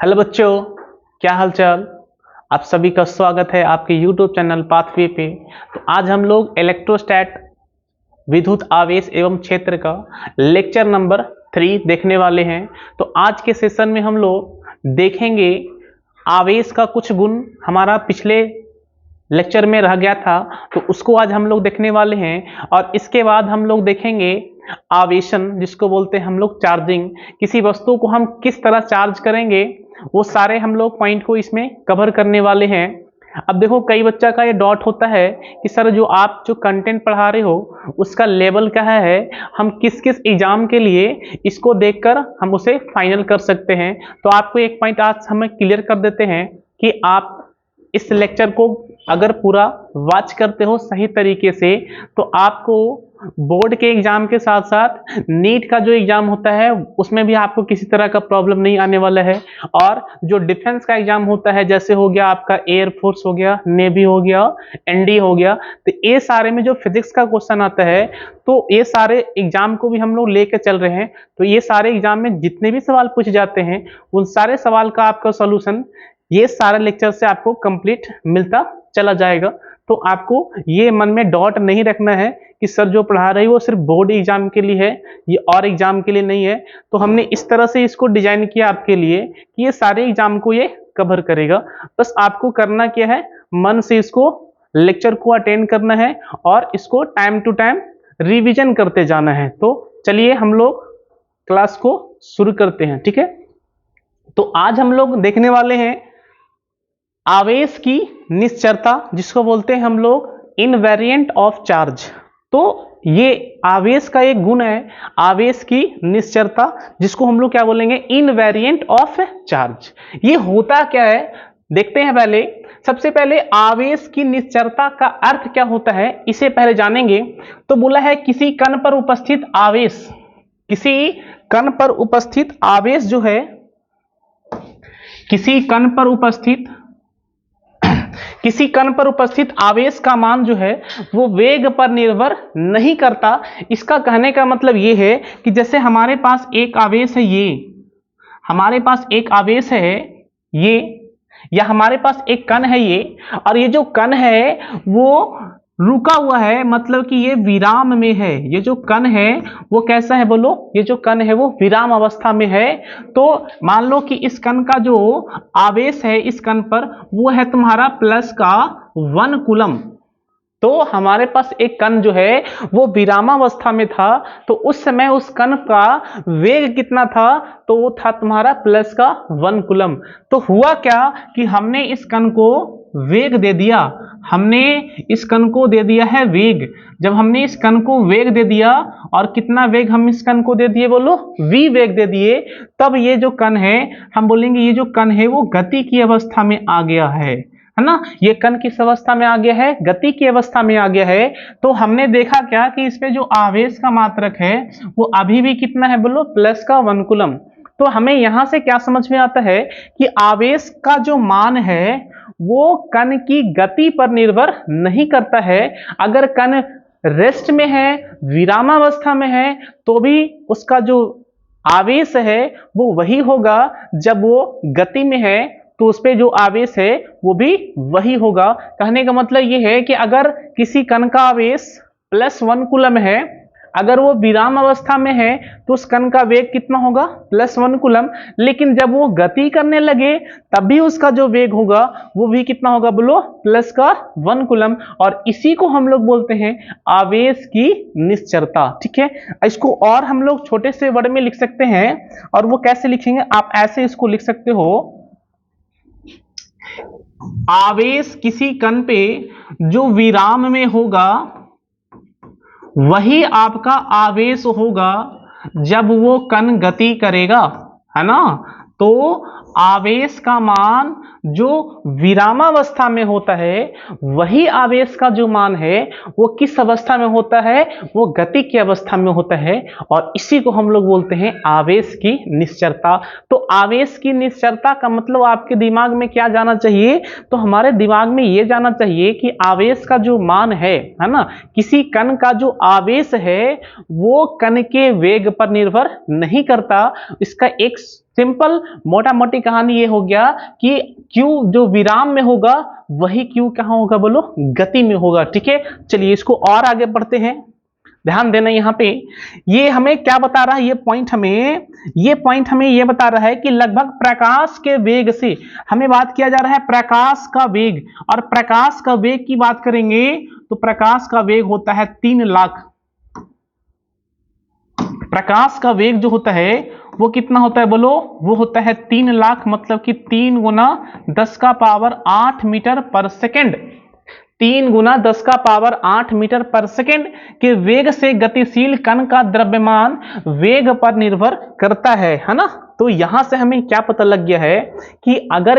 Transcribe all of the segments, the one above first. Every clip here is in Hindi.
हेलो बच्चों, क्या हालचाल। आप सभी का स्वागत है आपके YouTube चैनल पाथवे पे। तो आज हम लोग इलेक्ट्रोस्टैट विद्युत आवेश एवं क्षेत्र का लेक्चर नंबर 3 देखने वाले हैं। तो आज के सेशन में हम लोग देखेंगे आवेश का कुछ गुण हमारा पिछले लेक्चर में रह गया था, तो उसको आज हम लोग देखने वाले हैं। और इसके बाद हम लोग देखेंगे आवेशन, जिसको बोलते हैं हम लोग चार्जिंग। किसी वस्तु को हम किस तरह चार्ज करेंगे, वो सारे हम लोग पॉइंट को इसमें कवर करने वाले हैं। अब देखो, कई बच्चा का ये डॉट होता है कि सर जो आप जो कंटेंट पढ़ा रहे हो उसका लेवल क्या है, हम किस किस एग्जाम के लिए इसको देखकर हम उसे फाइनल कर सकते हैं। तो आपको एक पॉइंट आज हम क्लियर कर देते हैं कि आप इस लेक्चर को अगर पूरा वॉच करते हो सही तरीके से, तो आपको बोर्ड के एग्जाम के साथ साथ नीट का जो एग्जाम होता है उसमें भी आपको किसी तरह का प्रॉब्लम नहीं आने वाला है। और जो डिफेंस का एग्जाम होता है, जैसे हो गया आपका एयरफोर्स हो गया, नेवी हो गया, एनडी हो गया, तो ये सारे में जो फिजिक्स का क्वेश्चन आता है, तो ये सारे एग्जाम को भी हम लोग लेकर चल रहे हैं। तो ये सारे एग्जाम में जितने भी सवाल पूछे जाते हैं उन सारे सवाल का आपका सोल्यूशन ये सारे लेक्चर से आपको कंप्लीट मिलता चला जाएगा। तो आपको ये मन में डॉट नहीं रखना है कि सर जो पढ़ा रही है वो सिर्फ बोर्ड एग्जाम के लिए है, ये और एग्जाम के लिए नहीं है। तो हमने इस तरह से इसको डिजाइन किया आपके लिए कि ये सारे एग्जाम को ये कवर करेगा। बस आपको करना क्या है, मन से इसको लेक्चर को अटेंड करना है और इसको टाइम टू टाइम रिविजन करते जाना है। तो चलिए हम लोग क्लास को शुरू करते हैं, ठीक है। तो आज हम लोग देखने वाले हैं आवेश की निश्चरता, जिसको बोलते हैं हम लोग इनवेरिएंट ऑफ चार्ज। तो ये आवेश का एक गुण है, आवेश की निश्चरता, जिसको हम लोग क्या बोलेंगे, इनवेरिएंट ऑफ चार्ज। ये होता क्या है देखते हैं। पहले सबसे पहले आवेश की निश्चरता का अर्थ क्या होता है इसे पहले जानेंगे। तो बोला है किसी कण पर उपस्थित आवेश, किसी कण पर उपस्थित आवेश जो है, किसी कण पर उपस्थित आवेश का मान जो है वो वेग पर निर्भर नहीं करता। इसका कहने का मतलब ये है कि जैसे हमारे पास एक आवेश है ये, हमारे पास एक आवेश है ये, या हमारे पास एक कण है ये, और ये जो कण है वो रुका हुआ है, मतलब कि ये विराम में है। ये जो कण है वो कैसा है बोलो, ये जो कण है वो विराम अवस्था में है। तो मान लो कि इस कण का जो आवेश है इस कण पर वो है तुम्हारा प्लस का 1 कूलम। तो हमारे पास एक कण जो है वो विरामावस्था में था, तो उस समय उस कण का वेग कितना था, तो वो था तुम्हारा प्लस का 1 कूलम। तो हुआ क्या कि हमने इस कण को वेग दे दिया, हमने इस कण को दे दिया है वेग। जब हमने इस कण को वेग दे दिया, और कितना वेग हम इस कण को दे दिए बोलो, v वेग दे दिए, तब ये जो कण है हम बोलेंगे ये जो कण है वो गति की अवस्था में आ गया है ना। ये कण किस अवस्था में आ गया है, गति की अवस्था में आ गया है। तो हमने देखा क्या कि इसमें जो आवेश का मात्रक है वो अभी भी कितना है बोलो, प्लस का 1 कूलम। तो हमें यहां से क्या समझ में आता है कि आवेश का जो मान है वो कण की गति पर निर्भर नहीं करता है। अगर कण रेस्ट में है, विरामावस्था में है, तो भी उसका जो आवेश है वो वही होगा। जब वो गति में है तो उस पे जो आवेश है वो भी वही होगा। कहने का मतलब ये है कि अगर किसी कण का आवेश प्लस 1 कूलम है, अगर वो विराम अवस्था में है तो उस कण का वेग कितना होगा, प्लस 1 कूलम। लेकिन जब वो गति करने लगे तब भी उसका जो वेग होगा वो भी कितना होगा बोलो, प्लस का 1 कूलम। और इसी को हम लोग बोलते हैं आवेश की निश्चरता, ठीक है। इसको और हम लोग छोटे से वर्ड में लिख सकते हैं, और वो कैसे लिखेंगे, आप ऐसे इसको लिख सकते हो, आवेश किसी कण पे जो विराम में होगा वही आपका आवेश होगा जब वो कण गति करेगा, है ना। तो आवेश का मान जो विरामावस्था में होता है वही आवेश का जो मान है वो किस अवस्था में होता है, वो गति की अवस्था में होता है। और इसी को हम लोग बोलते हैं आवेश की निश्चरता। तो आवेश की निश्चरता का मतलब आपके दिमाग में क्या जाना चाहिए, तो हमारे दिमाग में ये जाना चाहिए कि आवेश का जो मान है ना, किसी कण का जो आवेश है वो कण के वेग पर निर्भर नहीं करता। इसका एक सिंपल मोटा मोटी कहानी ये हो गया कि Q जो विराम में होगा वही Q कहाँ होगा बोलो, गति में होगा। ठीक है, चलिए इसको और आगे बढ़ते हैं। ध्यान देना यहाँ पे ये हमें क्या बता रहा है, ये पॉइंट हमें ये बता रहा है कि लगभग प्रकाश के वेग से हमें बात किया जा रहा है प्रकाश का वेग, और प्रकाश का वेग की बात करेंगे तो प्रकाश का वेग होता है 3 लाख। प्रकाश का वेग जो होता है वो कितना होता है बोलो, वो होता है 3 लाख, मतलब कि 3 गुना 10 का पावर 8 मीटर पर सेकेंड। 3 गुना 10 का पावर 8 मीटर पर सेकेंड के वेग से गतिशील कण का द्रव्यमान वेग पर निर्भर करता है ना। तो यहां से हमें क्या पता लग गया है कि अगर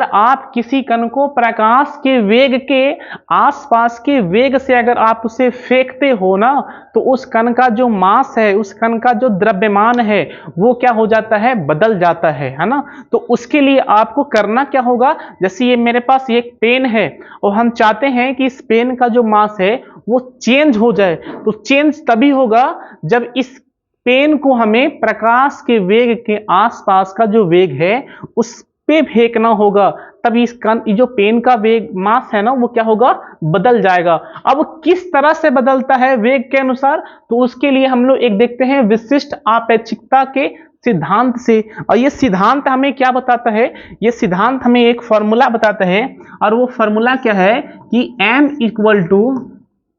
आप किसी कण को प्रकाश के वेग के आसपास के वेग से अगर आप उसे फेंकते हो ना, तो उस कण का जो मास है, उस कण का जो द्रव्यमान है वो क्या हो जाता है, बदल जाता है ना। तो उसके लिए आपको करना क्या होगा, जैसे ये मेरे पास एक पेन है और हम चाहते हैं कि इस पेन का जो मास है वो चेंज हो जाए, तो चेंज तभी होगा जब इस पेन को हमें प्रकाश के वेग के आसपास का जो वेग है उस पे फेंकना होगा, तभी इस कण जो पेन का वेग मास है ना वो क्या होगा, बदल जाएगा। अब किस तरह से बदलता है वेग के अनुसार, तो उसके लिए हम लोग एक देखते हैं विशिष्ट आपेक्षिकता के सिद्धांत से। और ये सिद्धांत हमें क्या बताता है, ये सिद्धांत हमें एक फॉर्मूला बताता है, और वो फॉर्मूला क्या है कि m equal to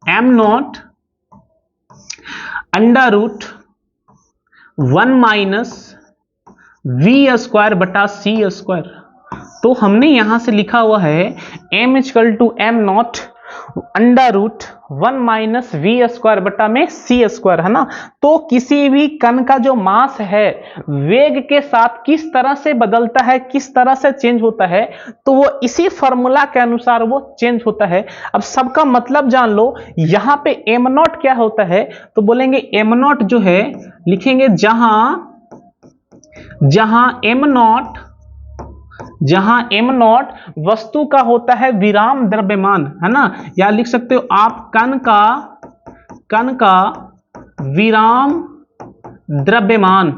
m not under root 1 minus v square बटा c स्क्वायर। तो हमने यहां से लिखा हुआ है m equal to m not under root 1 minus v square बटा में c स्क्वायर, है ना। तो किसी भी कण का जो मास है वेग के साथ किस तरह से बदलता है, किस तरह से चेंज होता है, तो वो इसी फॉर्मूला के अनुसार वो चेंज होता है। अब सबका मतलब जान लो, यहाँ पे m नॉट क्या होता है, तो बोलेंगे m नॉट जो है लिखेंगे जहां m नॉट वस्तु का होता है विराम द्रव्यमान, है ना, या लिख सकते हो आप कण का विराम द्रव्यमान।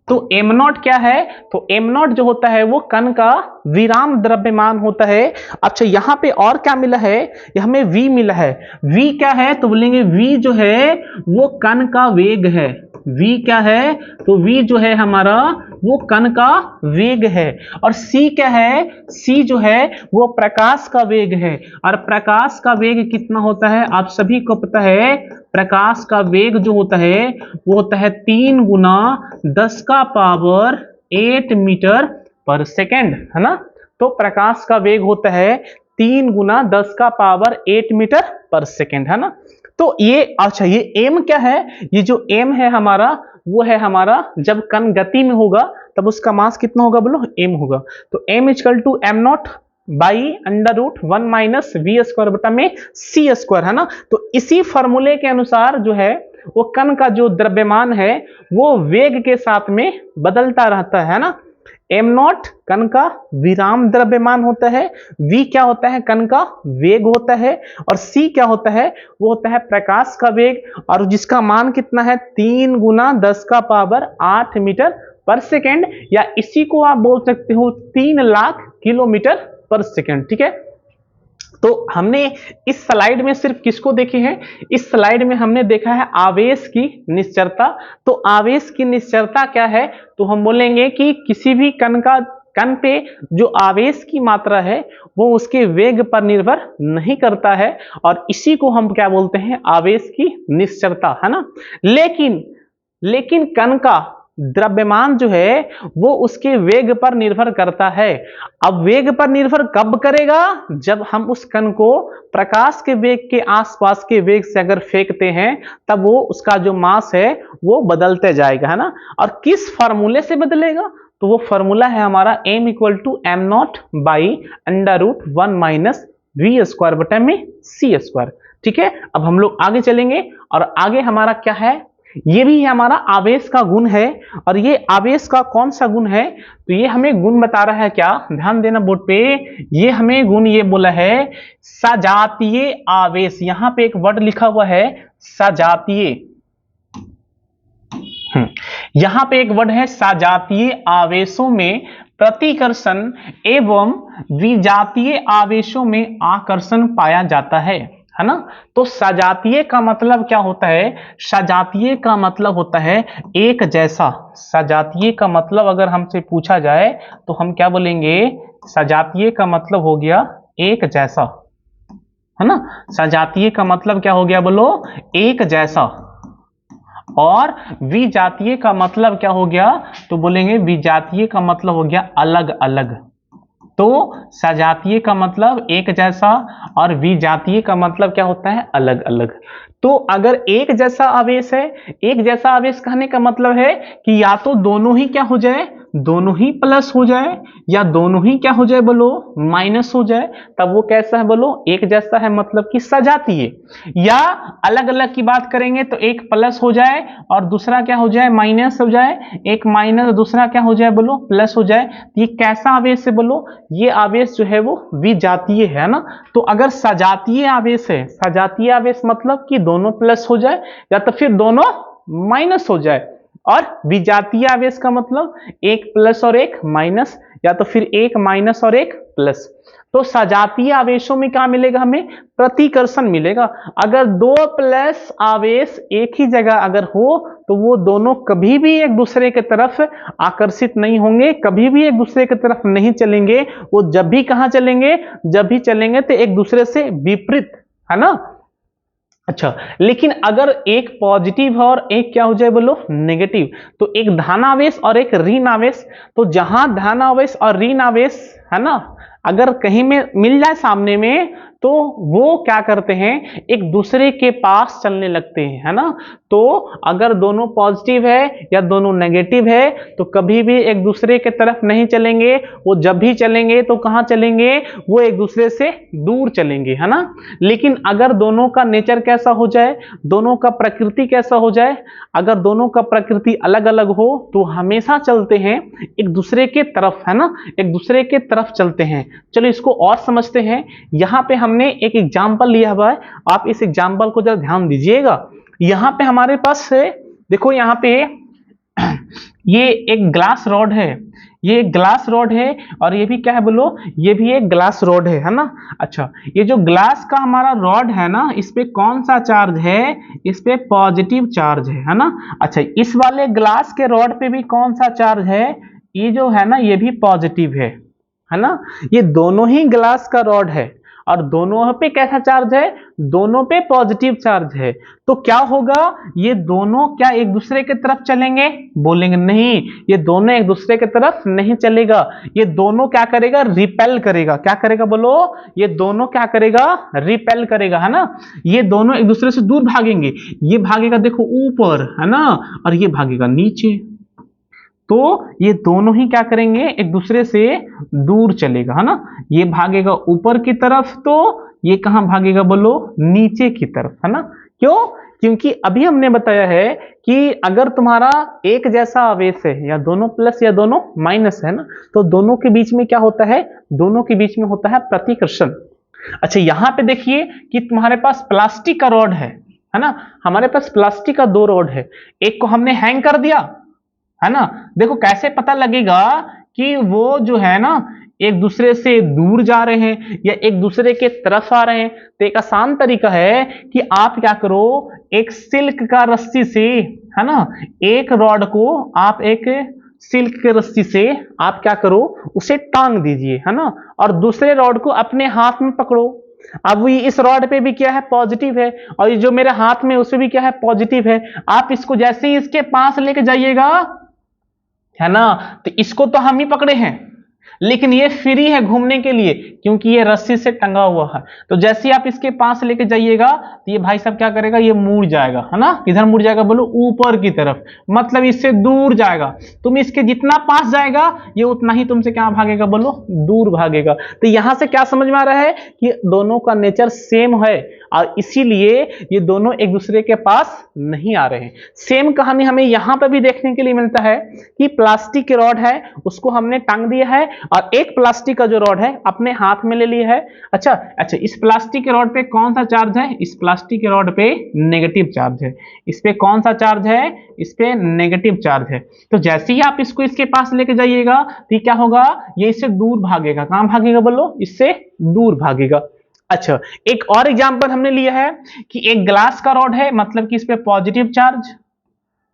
तो m नॉट क्या है, तो m नॉट जो होता है वो कण का विराम द्रव्यमान होता है। अच्छा, यहां पे और क्या मिला है, हमें v मिला है। v क्या है, तो बोलेंगे v जो है वो कण का वेग है। v क्या है, तो v जो है हमारा वो कण का वेग है। और c क्या है, c जो है वो प्रकाश का वेग है। और प्रकाश का वेग कितना होता है, आप सभी को पता है, प्रकाश का वेग जो होता है वो होता है 3 गुना 10 का पावर 8 मीटर पर सेकेंड, है ना। तो प्रकाश का वेग होता है 3 गुना 10 का पावर 8 मीटर पर सेकेंड, है ना। तो ये अच्छा, ये m क्या है, ये जो m है हमारा वो है हमारा जब कण गति में होगा तब उसका मास कितना होगा बोलो, m होगा। तो m equal to m not by under root 1 minus v square बटा में c स्क्वायर, है ना। तो इसी फॉर्मूले के अनुसार जो है वो कण का जो द्रव्यमान है वो वेग के साथ में बदलता रहता है ना। m नॉट कण का विराम द्रव्यमान होता है, v क्या होता है, कण का वेग होता है, और c क्या होता है, वो होता है प्रकाश का वेग, और जिसका मान कितना है 3 गुना 10 का पावर 8 मीटर पर सेकेंड, या इसी को आप बोल सकते हो 3 लाख किलोमीटर पर सेकेंड। ठीक है, तो हमने इस स्लाइड में सिर्फ किसको देखे हैं, इस स्लाइड में हमने देखा है आवेश की निश्चरता। तो आवेश की निश्चरता क्या है, तो हम बोलेंगे कि किसी भी कण पे जो आवेश की मात्रा है वो उसके वेग पर निर्भर नहीं करता है, और इसी को हम क्या बोलते हैं, आवेश की निश्चरता, है ना। लेकिन कण का द्रव्यमान जो है वो उसके वेग पर निर्भर करता है। अब वेग पर निर्भर कब करेगा, जब हम उस कण को प्रकाश के वेग के आसपास के वेग से अगर फेंकते हैं तब वो उसका जो मास है वो बदलते जाएगा, है ना। और किस फॉर्मूले से बदलेगा, तो वो फॉर्मूला है हमारा m equal to m not by under root 1 minus v square बटा में c स्क्वायर। ठीक है, अब हम लोग आगे चलेंगे, और आगे हमारा क्या है, ये भी हमारा आवेश का गुण है। और ये आवेश का कौन सा गुण है, तो ये हमें गुण बता रहा है क्या, ध्यान देना बोर्ड पे, ये हमें गुण ये बोला है सजातीय आवेश। यहां पे एक वर्ड लिखा हुआ है सजातीय, यहां पे एक वर्ड है सजातीय आवेशों में प्रतिकर्षण एवं विजातीय आवेशों में आकर्षण पाया जाता है ना। तो सजातीय का मतलब क्या होता है? सजातीय का मतलब होता है एक जैसा। सजातीय का मतलब अगर हमसे पूछा जाए तो हम क्या बोलेंगे? सजातीय का मतलब हो गया एक जैसा, है ना। सजातीय का मतलब क्या हो गया बोलो? एक जैसा। और विजातीय का मतलब क्या हो गया? तो बोलेंगे विजातीय का मतलब हो गया अलग अलग। तो सजातीय का मतलब एक जैसा और विजातीय का मतलब क्या होता है? अलग अलग। तो अगर एक जैसा आवेश है, एक जैसा आवेश कहने का मतलब है कि या तो दोनों ही क्या हो जाए? दोनों ही प्लस हो जाए, या दोनों ही क्या हो जाए बोलो? माइनस हो जाए। तब वो कैसा है बोलो? एक जैसा है, मतलब कि सजातीय। या अलग अलग की बात करेंगे तो एक प्लस हो जाए और दूसरा क्या हो जाए? माइनस हो जाए। एक माइनस, दूसरा क्या हो जाए बोलो? प्लस हो जाए। ये कैसा आवेश है बोलो? ये आवेश जो है वो विजातीय है ना। तो अगर सजातीय आवेश है, सजातीय आवेश मतलब कि दोनों प्लस हो जाए या तो फिर दोनों माइनस हो जाए। और विजातीय आवेश का मतलब एक प्लस और एक माइनस, या तो फिर एक माइनस और एक प्लस। तो सजातीय आवेशों में क्या मिलेगा हमें? प्रतिकर्षण मिलेगा। अगर दो प्लस आवेश एक ही जगह अगर हो तो वो दोनों कभी भी एक दूसरे की तरफ आकर्षित नहीं होंगे, कभी भी एक दूसरे की तरफ नहीं चलेंगे। वो जब भी कहां चलेंगे? जब भी चलेंगे तो एक दूसरे से विपरीत, है ना। अच्छा, लेकिन अगर एक पॉजिटिव और एक क्या हो जाए बोलो? नेगेटिव। तो एक धनावेश और एक ऋण आवेश। तो जहां धनावेश और ऋण आवेश है ना, अगर कहीं में मिल जाए सामने में तो वो क्या करते हैं? एक दूसरे के पास चलने लगते हैं, है ना। तो अगर दोनों पॉजिटिव है या दोनों नेगेटिव है तो कभी भी एक दूसरे के तरफ नहीं चलेंगे। वो जब भी चलेंगे तो कहां चलेंगे? वो एक दूसरे से दूर चलेंगे, है ना। लेकिन अगर दोनों का नेचर कैसा हो जाए, दोनों का प्रकृति कैसा हो जाए, अगर दोनों का प्रकृति अलग अलग हो तो हमेशा चलते हैं एक दूसरे के तरफ, है ना, एक दूसरे के तरफ चलते हैं। चलो इसको और समझते हैं। यहां पे हमने एक एग्जांपल लिया हुआ है, आप इस एग्जांपल को जरा ध्यान दीजिएगा। यहां पे हमारे पास है, देखो यहां पे ये एक ग्लास रॉड है, ये एक ग्लास रॉड है और ये भी क्या है बोलो? ये भी एक ग्लास रॉड है ना। अच्छा, ये जो ग्लास का हमारा रॉड है ना, इस पे कौन सा चार्ज है? इस पे पॉजिटिव चार्ज है ना। अच्छा, इस वाले ग्लास के रॉड पे भी कौन सा चार्ज है? ये जो है ना, ये भी पॉजिटिव है ना। ये दोनों ही ग्लास का रॉड है और दोनों पे कैसा चार्ज है? दोनों पे पॉजिटिव चार्ज है। तो क्या होगा? ये दोनों क्या एक दूसरे की तरफ चलेंगे? बोलेंगे नहीं, ये दोनों एक दूसरे की तरफ नहीं चलेगा। ये दोनों क्या करेगा? रिपेल करेगा। क्या करेगा बोलो? ये दोनों क्या करेगा? रिपेल करेगा, है ना। ये दोनों एक दूसरे से दूर भागेंगे। ये भागेगा देखो ऊपर, है ना, और ये भागेगा नीचे। तो ये दोनों ही क्या करेंगे? एक दूसरे से दूर चलेगा, है ना। ये भागेगा ऊपर की तरफ, तो ये कहां भागेगा बोलो? नीचे की तरफ, है ना। क्यों? क्योंकि अभी हमने बताया है कि अगर तुम्हारा एक जैसा आवेश है, या दोनों प्लस या दोनों माइनस है ना, तो दोनों के बीच में क्या होता है? दोनों के बीच में होता है प्रतिकर्षण। अच्छा, यहां पे देखिए कि तुम्हारे पास प्लास्टिक का रॉड है ना। हमारे पास प्लास्टिक का दो रॉड है, एक को हमने हैंग कर दिया, है ना। देखो कैसे पता लगेगा कि वो जो है ना एक दूसरे से दूर जा रहे हैं या एक दूसरे के तरफ आ रहे हैं? तो एक आसान तरीका है कि आप क्या करो, एक सिल्क का रस्सी से, है ना, एक रॉड को आप एक सिल्क के रस्सी से आप क्या करो, उसे टांग दीजिए, है ना, और दूसरे रॉड को अपने हाथ में पकड़ो। अब ये इस रॉड पे भी क्या है? पॉजिटिव है, और ये जो मेरे हाथ में उसमें भी क्या है? पॉजिटिव है। आप इसको जैसे ही इसके पास लेके जाइएगा, है ना, तो इसको तो हम ही पकड़े हैं, लेकिन ये फ्री है घूमने के लिए क्योंकि ये रस्सी से टंगा हुआ है। तो जैसे ही आप इसके पास लेके जाइएगा तो ये भाई साहब क्या करेगा? ये मुड़ जाएगा, है ना। किधर मुड़ जाएगा बोलो? ऊपर की तरफ, मतलब इससे दूर जाएगा। तुम इसके जितना पास जाएगा ये उतना ही तुमसे क्या भागेगा बोलो? दूर भागेगा। तो यहां से क्या समझ में आ रहा है कि दोनों का नेचर सेम है और इसीलिए ये दोनों एक दूसरे के पास नहीं आ रहे हैं। सेम कहानी हमें यहां पर भी देखने के लिए मिलता है कि प्लास्टिक की रॉड है, उसको हमने टांग दिया है और एक प्लास्टिक का जो रॉड है अपने हाथ में ले लिया है। अच्छा अच्छा, इस प्लास्टिक के रॉड पे कौन सा चार्ज है? इस प्लास्टिक के रॉड पे नेगेटिव चार्ज है। इस पे कौन सा चार्ज है? इस पे नेगेटिव चार्ज है। तो जैसे ही आप इसको इसके पास लेके जाइएगा तो क्या होगा? ये इससे दूर भागेगा। कहां भागेगा बोलो? इससे दूर भागेगा। अच्छा, एक और एग्जांपल हमने लिया है कि एक ग्लास का रॉड है, मतलब कि इस पे पॉजिटिव चार्ज,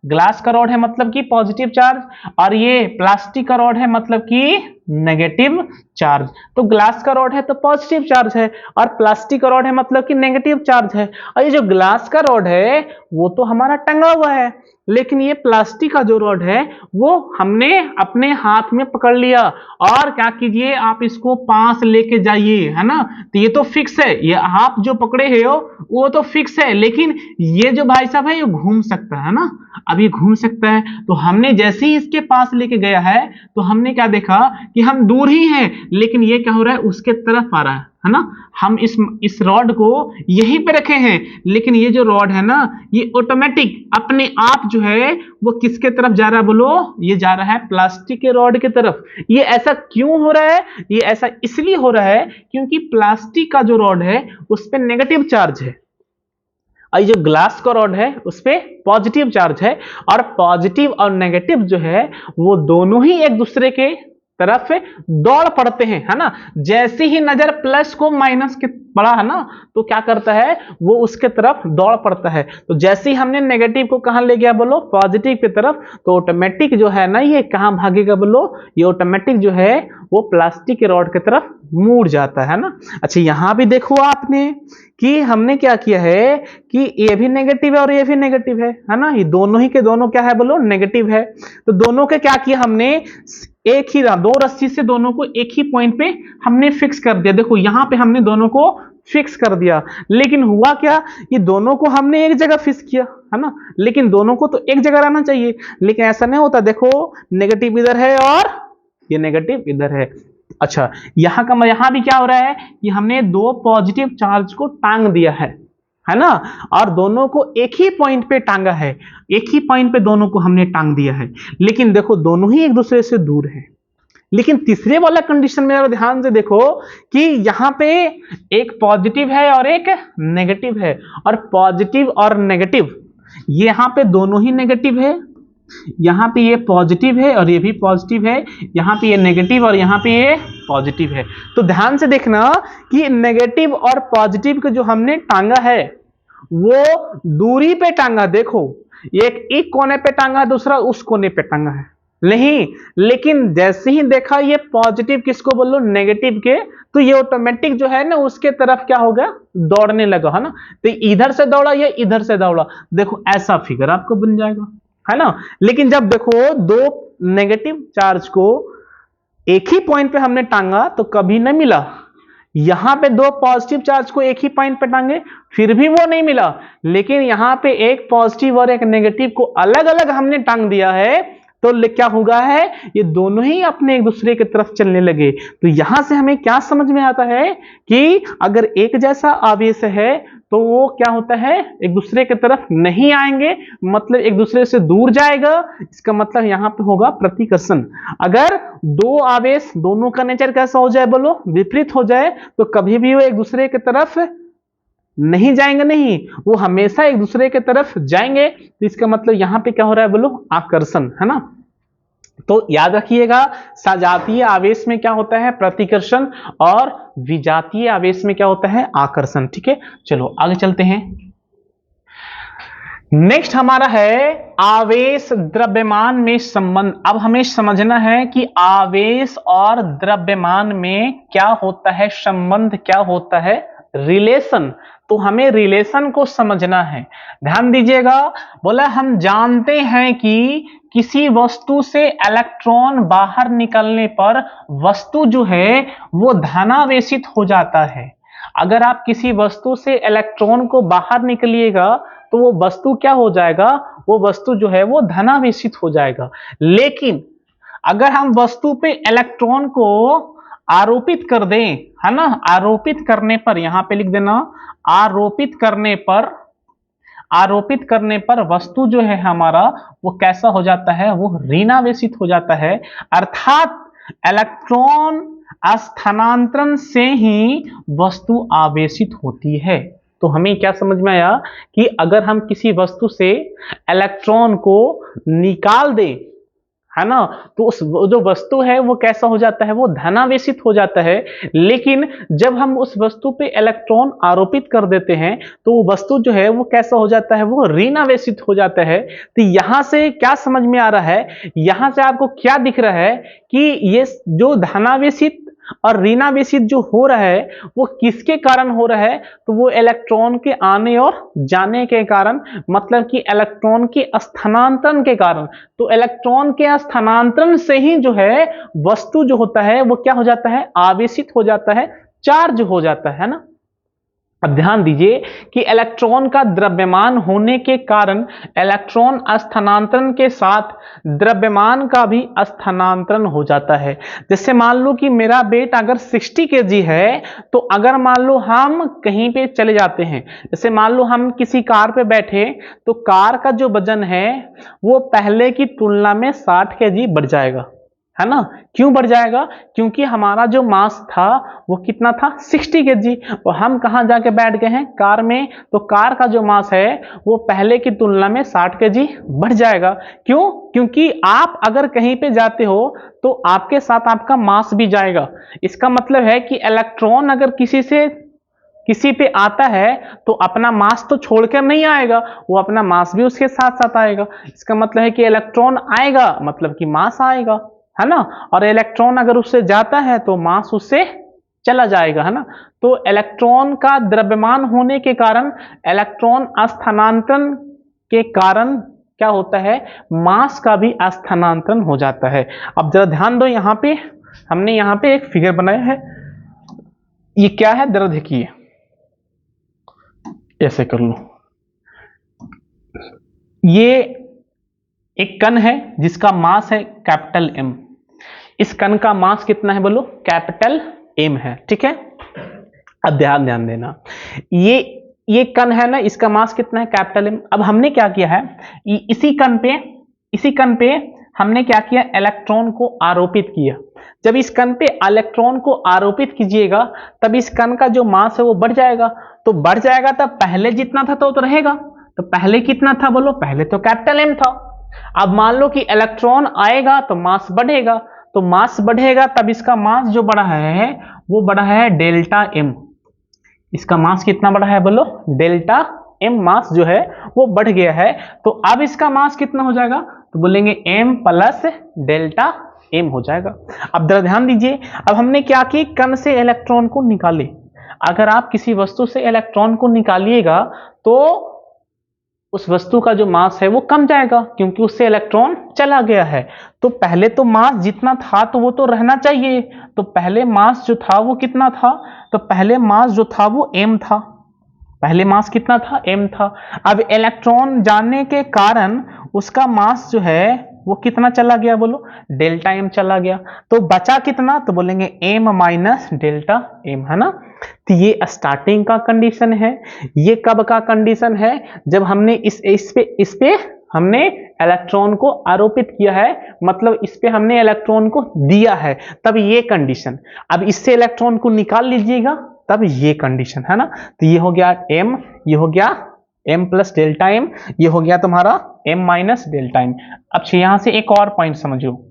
ग्लास का रॉड है मतलब कि पॉजिटिव चार्ज, और ये प्लास्टिक का रॉड है मतलब कि नेगेटिव चार्ज। तो ग्लास का रॉड है तो पॉजिटिव चार्ज है, और प्लास्टिक का रॉड है मतलब कि नेगेटिव चार्ज है। और ये जो ग्लास का रॉड है वो तो हमारा टंगा हुआ है, लेकिन ये प्लास्टिक का जो रॉड है वो हमने अपने हाथ में पकड़ लिया। और क्या कीजिए, आप इसको पास लेके जाइए, है ना। तो ये तो फिक्स है, ये आप जो पकड़े हो वो तो फिक्स है, लेकिन ये जो भाई साहब है ये घूम सकता है ना। अब ये घूम सकता है, तो हमने जैसे ही इसके पास लेके गया है तो हमने क्या देखा कि हम दूर ही हैं, लेकिन ये क्या हो रहा है? उसके तरफ आ रहा है ना। हम इस रॉड को यहीं पे रखे हैं, लेकिन ये जो रॉड है ना ये ऑटोमेटिक अपने आप जो है वो किसके तरफ जा रहा है बोलो? ये जा रहा है प्लास्टिक के रॉड की तरफ। ये ऐसा क्यों हो रहा है? ये ऐसा इसलिए हो रहा है क्योंकि प्लास्टिक का जो रॉड है उस पर नेगेटिव चार्ज है, और जो ग्लास का रॉड है उस पे पॉजिटिव चार्ज है। और पॉजिटिव और नेगेटिव जो है वो दोनों ही एक दूसरे के तरफ दौड़ पड़ते हैं, है ना। जैसे ही नजर प्लस को माइनस के पड़ा है ना, तो क्या करता है? वो उसके तरफ दौड़ पड़ता है। तो जैसे ही हमने नेगेटिव को कहां ले गया बोलो? पॉजिटिव की तरफ, तो ऑटोमेटिक जो है ना ये कहां भागेगा बोलो? ये ऑटोमेटिक जो है वो प्लास्टिक के रॉड की तरफ मुड़ जाता है ना। अच्छा, यहां भी देखो आपने कि हमने क्या किया है कि ये भी नेगेटिव है और ये भी नेगेटिव है ना। ये दोनों ही के दोनों क्या है बोलो? नेगेटिव है। तो दोनों के क्या किया हमने? एक ही दो रस्सी से दोनों को एक ही पॉइंट पे हमने फिक्स कर दिया। देखो यहां पे हमने दोनों को फिक्स कर दिया, लेकिन हुआ क्या? ये दोनों को हमने एक जगह फिक्स किया, है ना, लेकिन दोनों को तो एक जगह रहना चाहिए, लेकिन ऐसा नहीं होता। देखो नेगेटिव इधर है और ये नेगेटिव इधर है। अच्छा, यहां भी क्या हो रहा है कि हमने दो पॉजिटिव चार्ज को टांग दिया है ना, और दोनों को एक ही पॉइंट पे टांगा है। एक ही पॉइंट पे दोनों को हमने टांग दिया है, लेकिन देखो दोनों ही एक दूसरे से दूर है। लेकिन तीसरे वाला कंडीशन में अगर ध्यान से देखो कि यहां पे एक पॉजिटिव है और एक नेगेटिव है, और पॉजिटिव और नेगेटिव यहां पे दोनों ही नेगेटिव है। यहां पे ये पॉजिटिव है और ये भी पॉजिटिव है, यहां पे ये नेगेटिव और यहां पे ये पॉजिटिव है। तो ध्यान से देखना कि नेगेटिव और पॉजिटिव को जो हमने टांगा है वो दूरी पे टांगा। देखो एक कोने पे टांगा, दूसरा उस कोने पे टांगा है नहीं, लेकिन जैसे ही देखा ये पॉजिटिव किसको बोलो? नेगेटिव के, तो ये ऑटोमेटिक जो है ना उसके तरफ क्या हो गया? दौड़ने लगा, है ना। तो इधर से दौड़ा, ये इधर से दौड़ा। देखो ऐसा फिगर आपको बन जाएगा, है ना। लेकिन जब देखो दो नेगेटिव चार्ज को एक ही पॉइंट पे हमने टांगा तो कभी नहीं मिला। यहां पे दो पॉजिटिव चार्ज को एक ही पॉइंट पे टांगे, फिर भी वो नहीं मिला। लेकिन यहां पे एक पॉजिटिव और एक नेगेटिव को अलग अलग हमने टांग दिया है, तो क्या हुआ है? ये दोनों ही अपने एक दूसरे की तरफ चलने लगे। तो यहां से हमें क्या समझ में आता है कि अगर एक जैसा आवेश है तो वो क्या होता है? एक दूसरे की तरफ नहीं आएंगे, मतलब एक दूसरे से दूर जाएगा। इसका मतलब यहां पे होगा प्रतिकर्षण। अगर दो आवेश दोनों का नेचर कैसा हो जाए बोलो? विपरीत हो जाए, तो कभी भी वो एक दूसरे की तरफ नहीं जाएंगे, नहीं, वो हमेशा एक दूसरे की तरफ जाएंगे। तो इसका मतलब यहां पे क्या हो रहा है बोलो? आकर्षण, है ना। तो याद रखिएगा, सजातीय आवेश में क्या होता है? प्रतिकर्षण, और विजातीय आवेश में क्या होता है? आकर्षण। ठीक है, चलो आगे चलते हैं। नेक्स्ट हमारा है आवेश द्रव्यमान में संबंध। अब हमें समझना है कि आवेश और द्रव्यमान में क्या होता है संबंध, क्या होता है रिलेशन। तो हमें रिलेशन को समझना है। ध्यान दीजिएगा, बोला हम जानते हैं कि किसी वस्तु से इलेक्ट्रॉन बाहर निकलने पर वस्तु जो है वो धनावेशित हो जाता है। अगर आप किसी वस्तु से इलेक्ट्रॉन को बाहर निकलिएगा तो वो वस्तु क्या हो जाएगा? वो वस्तु जो है वो धनावेशित हो जाएगा। लेकिन अगर हम वस्तु पे इलेक्ट्रॉन को आरोपित कर दें, है ना, आरोपित करने पर, यहां पे लिख देना, आरोपित करने पर वस्तु जो है हमारा वो कैसा हो जाता है? वो ऋणावेशित हो जाता है। अर्थात इलेक्ट्रॉन स्थानांतरण से ही वस्तु आवेशित होती है। तो हमें क्या समझ में आया कि अगर हम किसी वस्तु से इलेक्ट्रॉन को निकाल दें, है ना, तो उस जो वस्तु है वो कैसा हो जाता है, वो धनावेशित हो जाता है। लेकिन जब हम उस वस्तु पे इलेक्ट्रॉन आरोपित कर देते हैं तो वो वस्तु जो है वो कैसा हो जाता है, वो ऋणावेशित हो जाता है। तो यहां से क्या समझ में आ रहा है, यहां से आपको क्या दिख रहा है कि ये जो धनावेशित और ऋणावेशित जो हो रहा है वो किसके कारण हो रहा है, तो वो इलेक्ट्रॉन के आने और जाने के कारण, मतलब कि इलेक्ट्रॉन के स्थानांतरण के कारण। तो इलेक्ट्रॉन के स्थानांतरण से ही जो है वस्तु जो होता है वो क्या हो जाता है, आवेशित हो जाता है, चार्ज हो जाता है ना। अब ध्यान दीजिए कि इलेक्ट्रॉन का द्रव्यमान होने के कारण इलेक्ट्रॉन स्थानांतरण के साथ द्रव्यमान का भी स्थानांतरण हो जाता है। जैसे मान लो कि मेरा वेट अगर 60 kg है, तो अगर मान लो हम कहीं पे चले जाते हैं, जैसे मान लो हम किसी कार पे बैठे, तो कार का जो वजन है वो पहले की तुलना में 60 kg बढ़ जाएगा, है ना। क्यों बढ़ जाएगा, क्योंकि हमारा जो मास था वो कितना था, 60 kg, और हम कहां जाके बैठ गए हैं, कार में। तो कार का जो मास है वो पहले की तुलना में 60 kg बढ़ जाएगा। क्यों, क्योंकि आप अगर कहीं पे जाते हो तो आपके साथ आपका मास भी जाएगा। इसका मतलब है कि इलेक्ट्रॉन अगर किसी पे आता है तो अपना मास तो छोड़कर नहीं आएगा, वो अपना मास भी उसके साथ साथ आएगा। इसका मतलब है कि इलेक्ट्रॉन आएगा मतलब कि मास आएगा, है ना। और इलेक्ट्रॉन अगर उससे जाता है तो मास उससे चला जाएगा, है ना। तो इलेक्ट्रॉन का द्रव्यमान होने के कारण, इलेक्ट्रॉन स्थानांतरण के कारण क्या होता है, मास का भी स्थानांतरण हो जाता है। अब जरा ध्यान दो, यहाँ पे हमने यहाँ पे एक फिगर बनाया है, ये क्या है, जरा देखिए, ऐसे कर लो। ये एक कण है जिसका मास है कैपिटल M। इस कण का मास कितना है, बोलो, कैपिटल M है, ठीक है। अब ध्यान देना, ये कण है ना, इसका मास कितना है, कैपिटल M। अब हमने क्या किया है, इसी कण पे हमने क्या किया, इलेक्ट्रॉन को आरोपित किया। जब इस कण पे इलेक्ट्रॉन को आरोपित कीजिएगा तब इस कण का जो मास है वो बढ़ जाएगा। तो बढ़ जाएगा तब पहले जितना था तो रहेगा। तो पहले कितना था, बोलो, पहले तो कैपिटल M था। अब मान लो कि इलेक्ट्रॉन आएगा तो मास बढ़ेगा, तो मास बढ़ेगा तब इसका मास जो बढ़ा है वो बढ़ा है डेल्टा M। इसका मास कितना बढ़ा है, बोलो, डेल्टा M मास जो है वो बढ़ गया है। तो अब इसका मास कितना हो जाएगा, तो बोलेंगे M प्लस डेल्टा M हो जाएगा। अब जरा ध्यान दीजिए, अब हमने क्या की, कण से इलेक्ट्रॉन को निकाले। अगर आप किसी वस्तु से इलेक्ट्रॉन को निकालिएगा तो उस वस्तु का जो मास है वो कम जाएगा, क्योंकि उससे इलेक्ट्रॉन चला गया है। तो पहले तो मास जितना था तो वो तो रहना चाहिए। तो पहले मास जो था वो कितना था, तो पहले मास जो था वो M था। पहले मास कितना था, M था। अब इलेक्ट्रॉन जाने के कारण उसका मास जो है वो कितना चला गया, बोलो, डेल्टा M चला गया। तो बचा कितना, तो बोलेंगे M माइनस डेल्टा M, है ना। तो ये स्टार्टिंग का कंडीशन है। ये कब का कंडीशन है, जब हमने इस पे हमने इलेक्ट्रॉन को आरोपित किया है, मतलब इस पे हमने इलेक्ट्रॉन को दिया है, तब ये कंडीशन। अब इससे इलेक्ट्रॉन को निकाल लीजिएगा तब ये कंडीशन, है ना। तो ये हो गया M, ये हो गया M प्लस डेल्टा M, ये हो गया तुम्हारा M माइनस डेल्टा M। अब यहां से एक और पॉइंट समझो,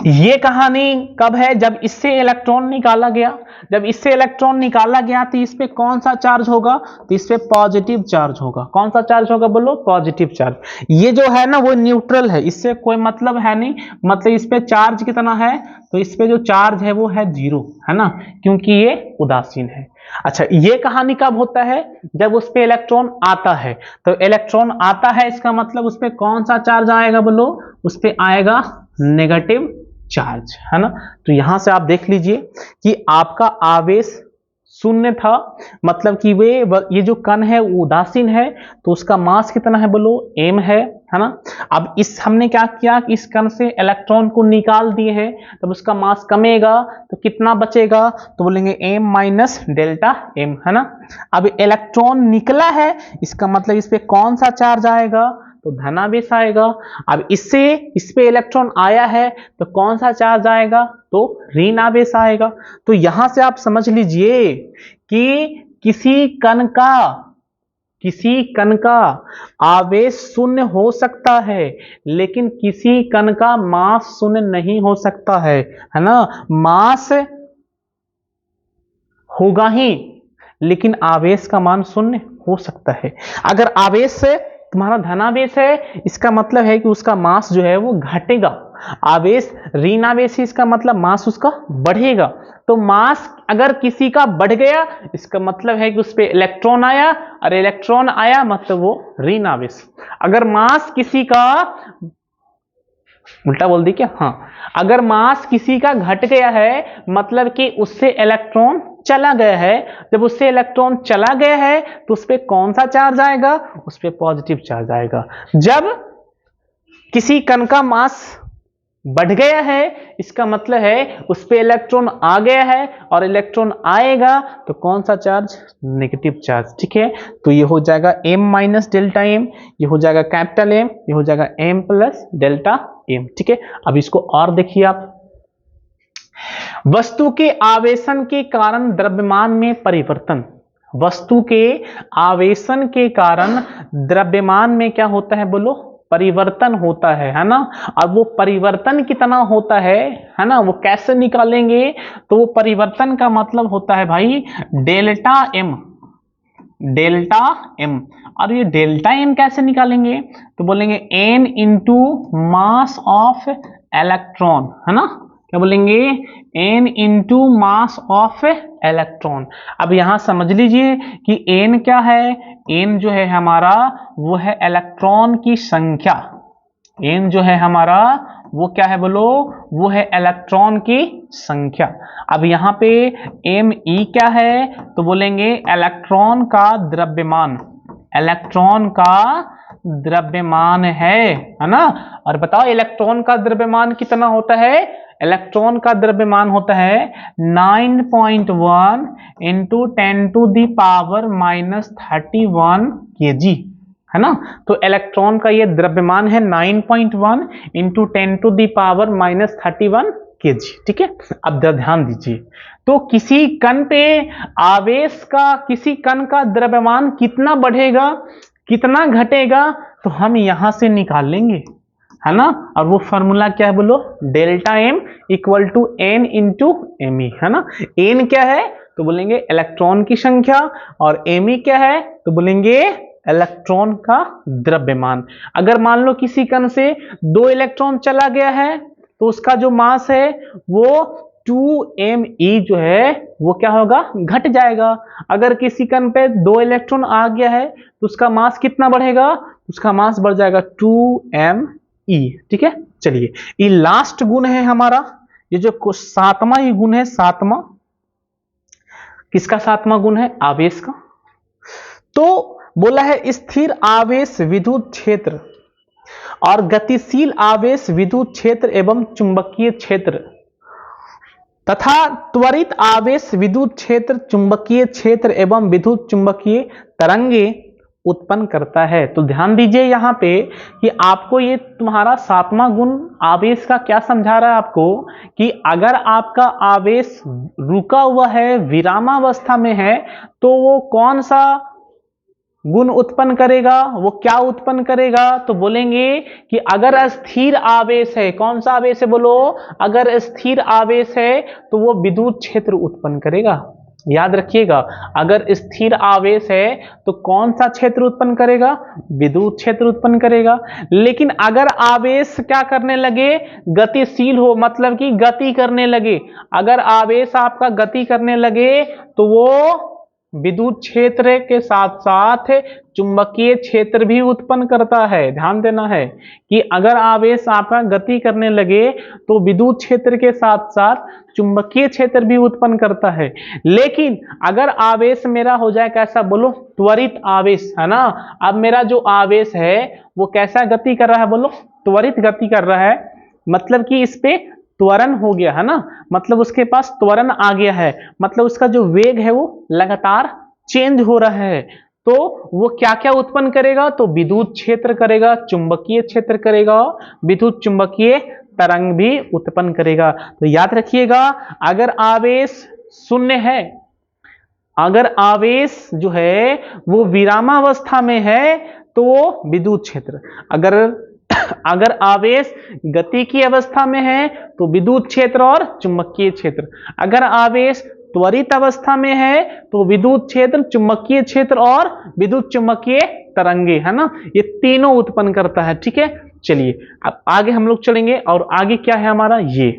ये कहानी कब है, जब इससे इलेक्ट्रॉन निकाला गया। जब इससे इलेक्ट्रॉन निकाला गया तो इस पे कौन सा चार्ज होगा, तो इस पे पॉजिटिव चार्ज होगा। कौन सा चार्ज होगा, बोलो, पॉजिटिव चार्ज। ये जो है ना वो न्यूट्रल है, इससे कोई मतलब है नहीं, मतलब इस पे चार्ज कितना है, तो इस पे जो चार्ज है वो है 0, है ना, क्योंकि ये उदासीन है। अच्छा, ये कहानी कब होता है, जब उस पे इलेक्ट्रॉन आता है। तो इलेक्ट्रॉन आता है, इसका मतलब उस पे कौन सा चार्ज आएगा, बोलो, उस पे आएगा नेगेटिव चार्ज, है ना। तो यहां से आप देख लीजिए कि आपका आवेश 0 था, मतलब कि ये जो कण है वो उदासीन है, तो उसका मास कितना है, बोलो, M है ना। अब हमने क्या किया कि इस कण से इलेक्ट्रॉन को निकाल दिए हैं, तब उसका मास कमेगा तो कितना बचेगा, तो बोलेंगे M माइनस डेल्टा M, है ना। अब इलेक्ट्रॉन निकला है, इसका मतलब इस पे कौन सा चार्ज आएगा, तो धनावेश आएगा। अब इससे इस पे इलेक्ट्रॉन आया है तो कौन सा चार्ज आएगा, तो ऋणावेश आएगा। तो यहां से आप समझ लीजिए कि किसी कण का आवेश शून्य हो सकता है, लेकिन किसी कण का मास शून्य नहीं हो सकता है ना। मास होगा ही, लेकिन आवेश का मान शून्य हो सकता है। अगर आवेश से तुम्हारा धनावेश है, इसका मतलब है कि उसका मास जो है वो घटेगा। आवेश ऋणावेश है, इसका मतलब मास उसका बढ़ेगा। तो मास अगर किसी का बढ़ गया, इसका मतलब है कि उस पर इलेक्ट्रॉन आया, और इलेक्ट्रॉन आया मतलब वो ऋणावेश। अगर मास किसी का, उल्टा बोल दी क्या, हाँ, अगर मास किसी का घट गया है मतलब कि उससे इलेक्ट्रॉन चला गया है। जब उससे इलेक्ट्रॉन चला गया है तो उस पर कौन सा चार्ज आएगा, उस पर पॉजिटिव चार्ज आएगा। जब किसी कण का मास बढ़ गया है, इसका मतलब है उस पर इलेक्ट्रॉन आ गया है, और इलेक्ट्रॉन आएगा तो कौन सा चार्ज, नेगेटिव चार्ज। ठीक है, तो ये हो जाएगा m माइनस डेल्टा एम, ये हो जाएगा कैपिटल एम, ये हो जाएगा m प्लस डेल्टा एम। ठीक है, अब इसको और देखिए आप, वस्तु के आवेशन के कारण द्रव्यमान में परिवर्तन। वस्तु के आवेशन के कारण द्रव्यमान में क्या होता है, बोलो, परिवर्तन होता है ना। और वो परिवर्तन कितना होता है ना, वो कैसे निकालेंगे, तो वो परिवर्तन का मतलब होता है भाई डेल्टा एम, डेल्टा एम। और ये डेल्टा एम कैसे निकालेंगे, तो बोलेंगे n into mass of electron, है ना। क्या बोलेंगे, n into mass of electron. अब यहां समझ लीजिए कि n क्या है, n जो है हमारा वो है इलेक्ट्रॉन की संख्या। n जो है हमारा वो क्या है, बोलो, वो है इलेक्ट्रॉन की संख्या। अब यहाँ पे me क्या है, तो बोलेंगे इलेक्ट्रॉन का द्रव्यमान, इलेक्ट्रॉन का द्रव्यमान है ना। और बताओ इलेक्ट्रॉन का द्रव्यमान कितना होता है, इलेक्ट्रॉन का द्रव्यमान होता है 9.1 इंटू 10⁻⁻31 kg, है ना। तो इलेक्ट्रॉन का ये द्रव्यमान है 9.1 इंटू 10⁻⁻31 kg। ठीक है, अब ध्यान दीजिए, तो किसी कण पे आवेश का, किसी कण का द्रव्यमान कितना बढ़ेगा कितना घटेगा, तो हम यहां से निकाल लेंगे, है ना। और वो फॉर्मूला क्या है, बोलो, delta M equal to n into M E, है ना। n क्या है, तो बोलेंगे इलेक्ट्रॉन की संख्या, और एम क्या है, तो बोलेंगे इलेक्ट्रॉन का द्रव्यमान। अगर मान लो किसी कण से 2 इलेक्ट्रॉन चला गया है तो उसका जो मास है वो 2me जो है वो क्या होगा, घट जाएगा। अगर किसी कण पे 2 इलेक्ट्रॉन आ गया है तो उसका मास कितना बढ़ेगा, उसका मास बढ़ जाएगा 2me। ठीक है, चलिए ये लास्ट गुण है हमारा, ये जो 7वां ये गुण है, 7वां, किसका 7वां गुण है, आवेश का। तो बोला है स्थिर आवेश विद्युत क्षेत्र और गतिशील आवेश विद्युत क्षेत्र एवं चुंबकीय क्षेत्र तथा त्वरित आवेश विद्युत क्षेत्र, चुंबकीय क्षेत्र एवं विद्युत चुंबकीय तरंगे उत्पन्न करता है। तो ध्यान दीजिए यहाँ पे कि आपको ये तुम्हारा 7वां गुण आवेश का क्या समझा रहा है आपको, कि अगर आपका आवेश रुका हुआ है, विरामावस्था में है, तो वो कौन सा गुण उत्पन्न करेगा, वो क्या उत्पन्न करेगा, तो बोलेंगे कि अगर स्थिर आवेश है, कौन सा आवेश है, बोलो, अगर स्थिर आवेश है तो वो विद्युत क्षेत्र उत्पन्न करेगा। याद रखिएगा, अगर स्थिर आवेश है तो कौन सा क्षेत्र उत्पन्न करेगा, विद्युत क्षेत्र उत्पन्न करेगा। लेकिन अगर आवेश क्या करने लगे, गतिशील हो, मतलब कि गति करने लगे, अगर आवेश आपका गति करने लगे तो वो विद्युत क्षेत्र के साथ साथ चुंबकीय क्षेत्र भी उत्पन्न करता है। ध्यान देना है कि अगर आवेश आपका गति करने लगे तो विद्युत क्षेत्र के साथ साथ चुंबकीय क्षेत्र भी उत्पन्न करता है। लेकिन अगर आवेश मेरा हो जाए कैसा, बोलो, त्वरित आवेश, है ना। अब मेरा जो आवेश है वो कैसा गति कर रहा है, बोलो, त्वरित गति कर रहा है, मतलब कि इस पे त्वरण हो गया, है ना, मतलब उसके पास त्वरण आ गया है, मतलब उसका जो वेग है वो लगातार चेंज हो रहा है। तो वो क्या क्या उत्पन्न करेगा, तो विद्युत क्षेत्र करेगा, चुंबकीय क्षेत्र करेगा, विद्युत चुंबकीय तरंग भी उत्पन्न करेगा। तो याद रखिएगा, अगर आवेश शून्य है, अगर आवेश जो है वो विरामावस्था में है तो वो विद्युत क्षेत्र, अगर आवेश गति की अवस्था में है तो विद्युत क्षेत्र और चुंबकीय क्षेत्र, अगर आवेश त्वरित अवस्था में है तो विद्युत क्षेत्र, चुंबकीय क्षेत्र और विद्युत चुंबकीय तरंगे, है ना, ये तीनों उत्पन्न करता है। ठीक है, चलिए अब आगे हम लोग चलेंगे, और आगे क्या है हमारा ये।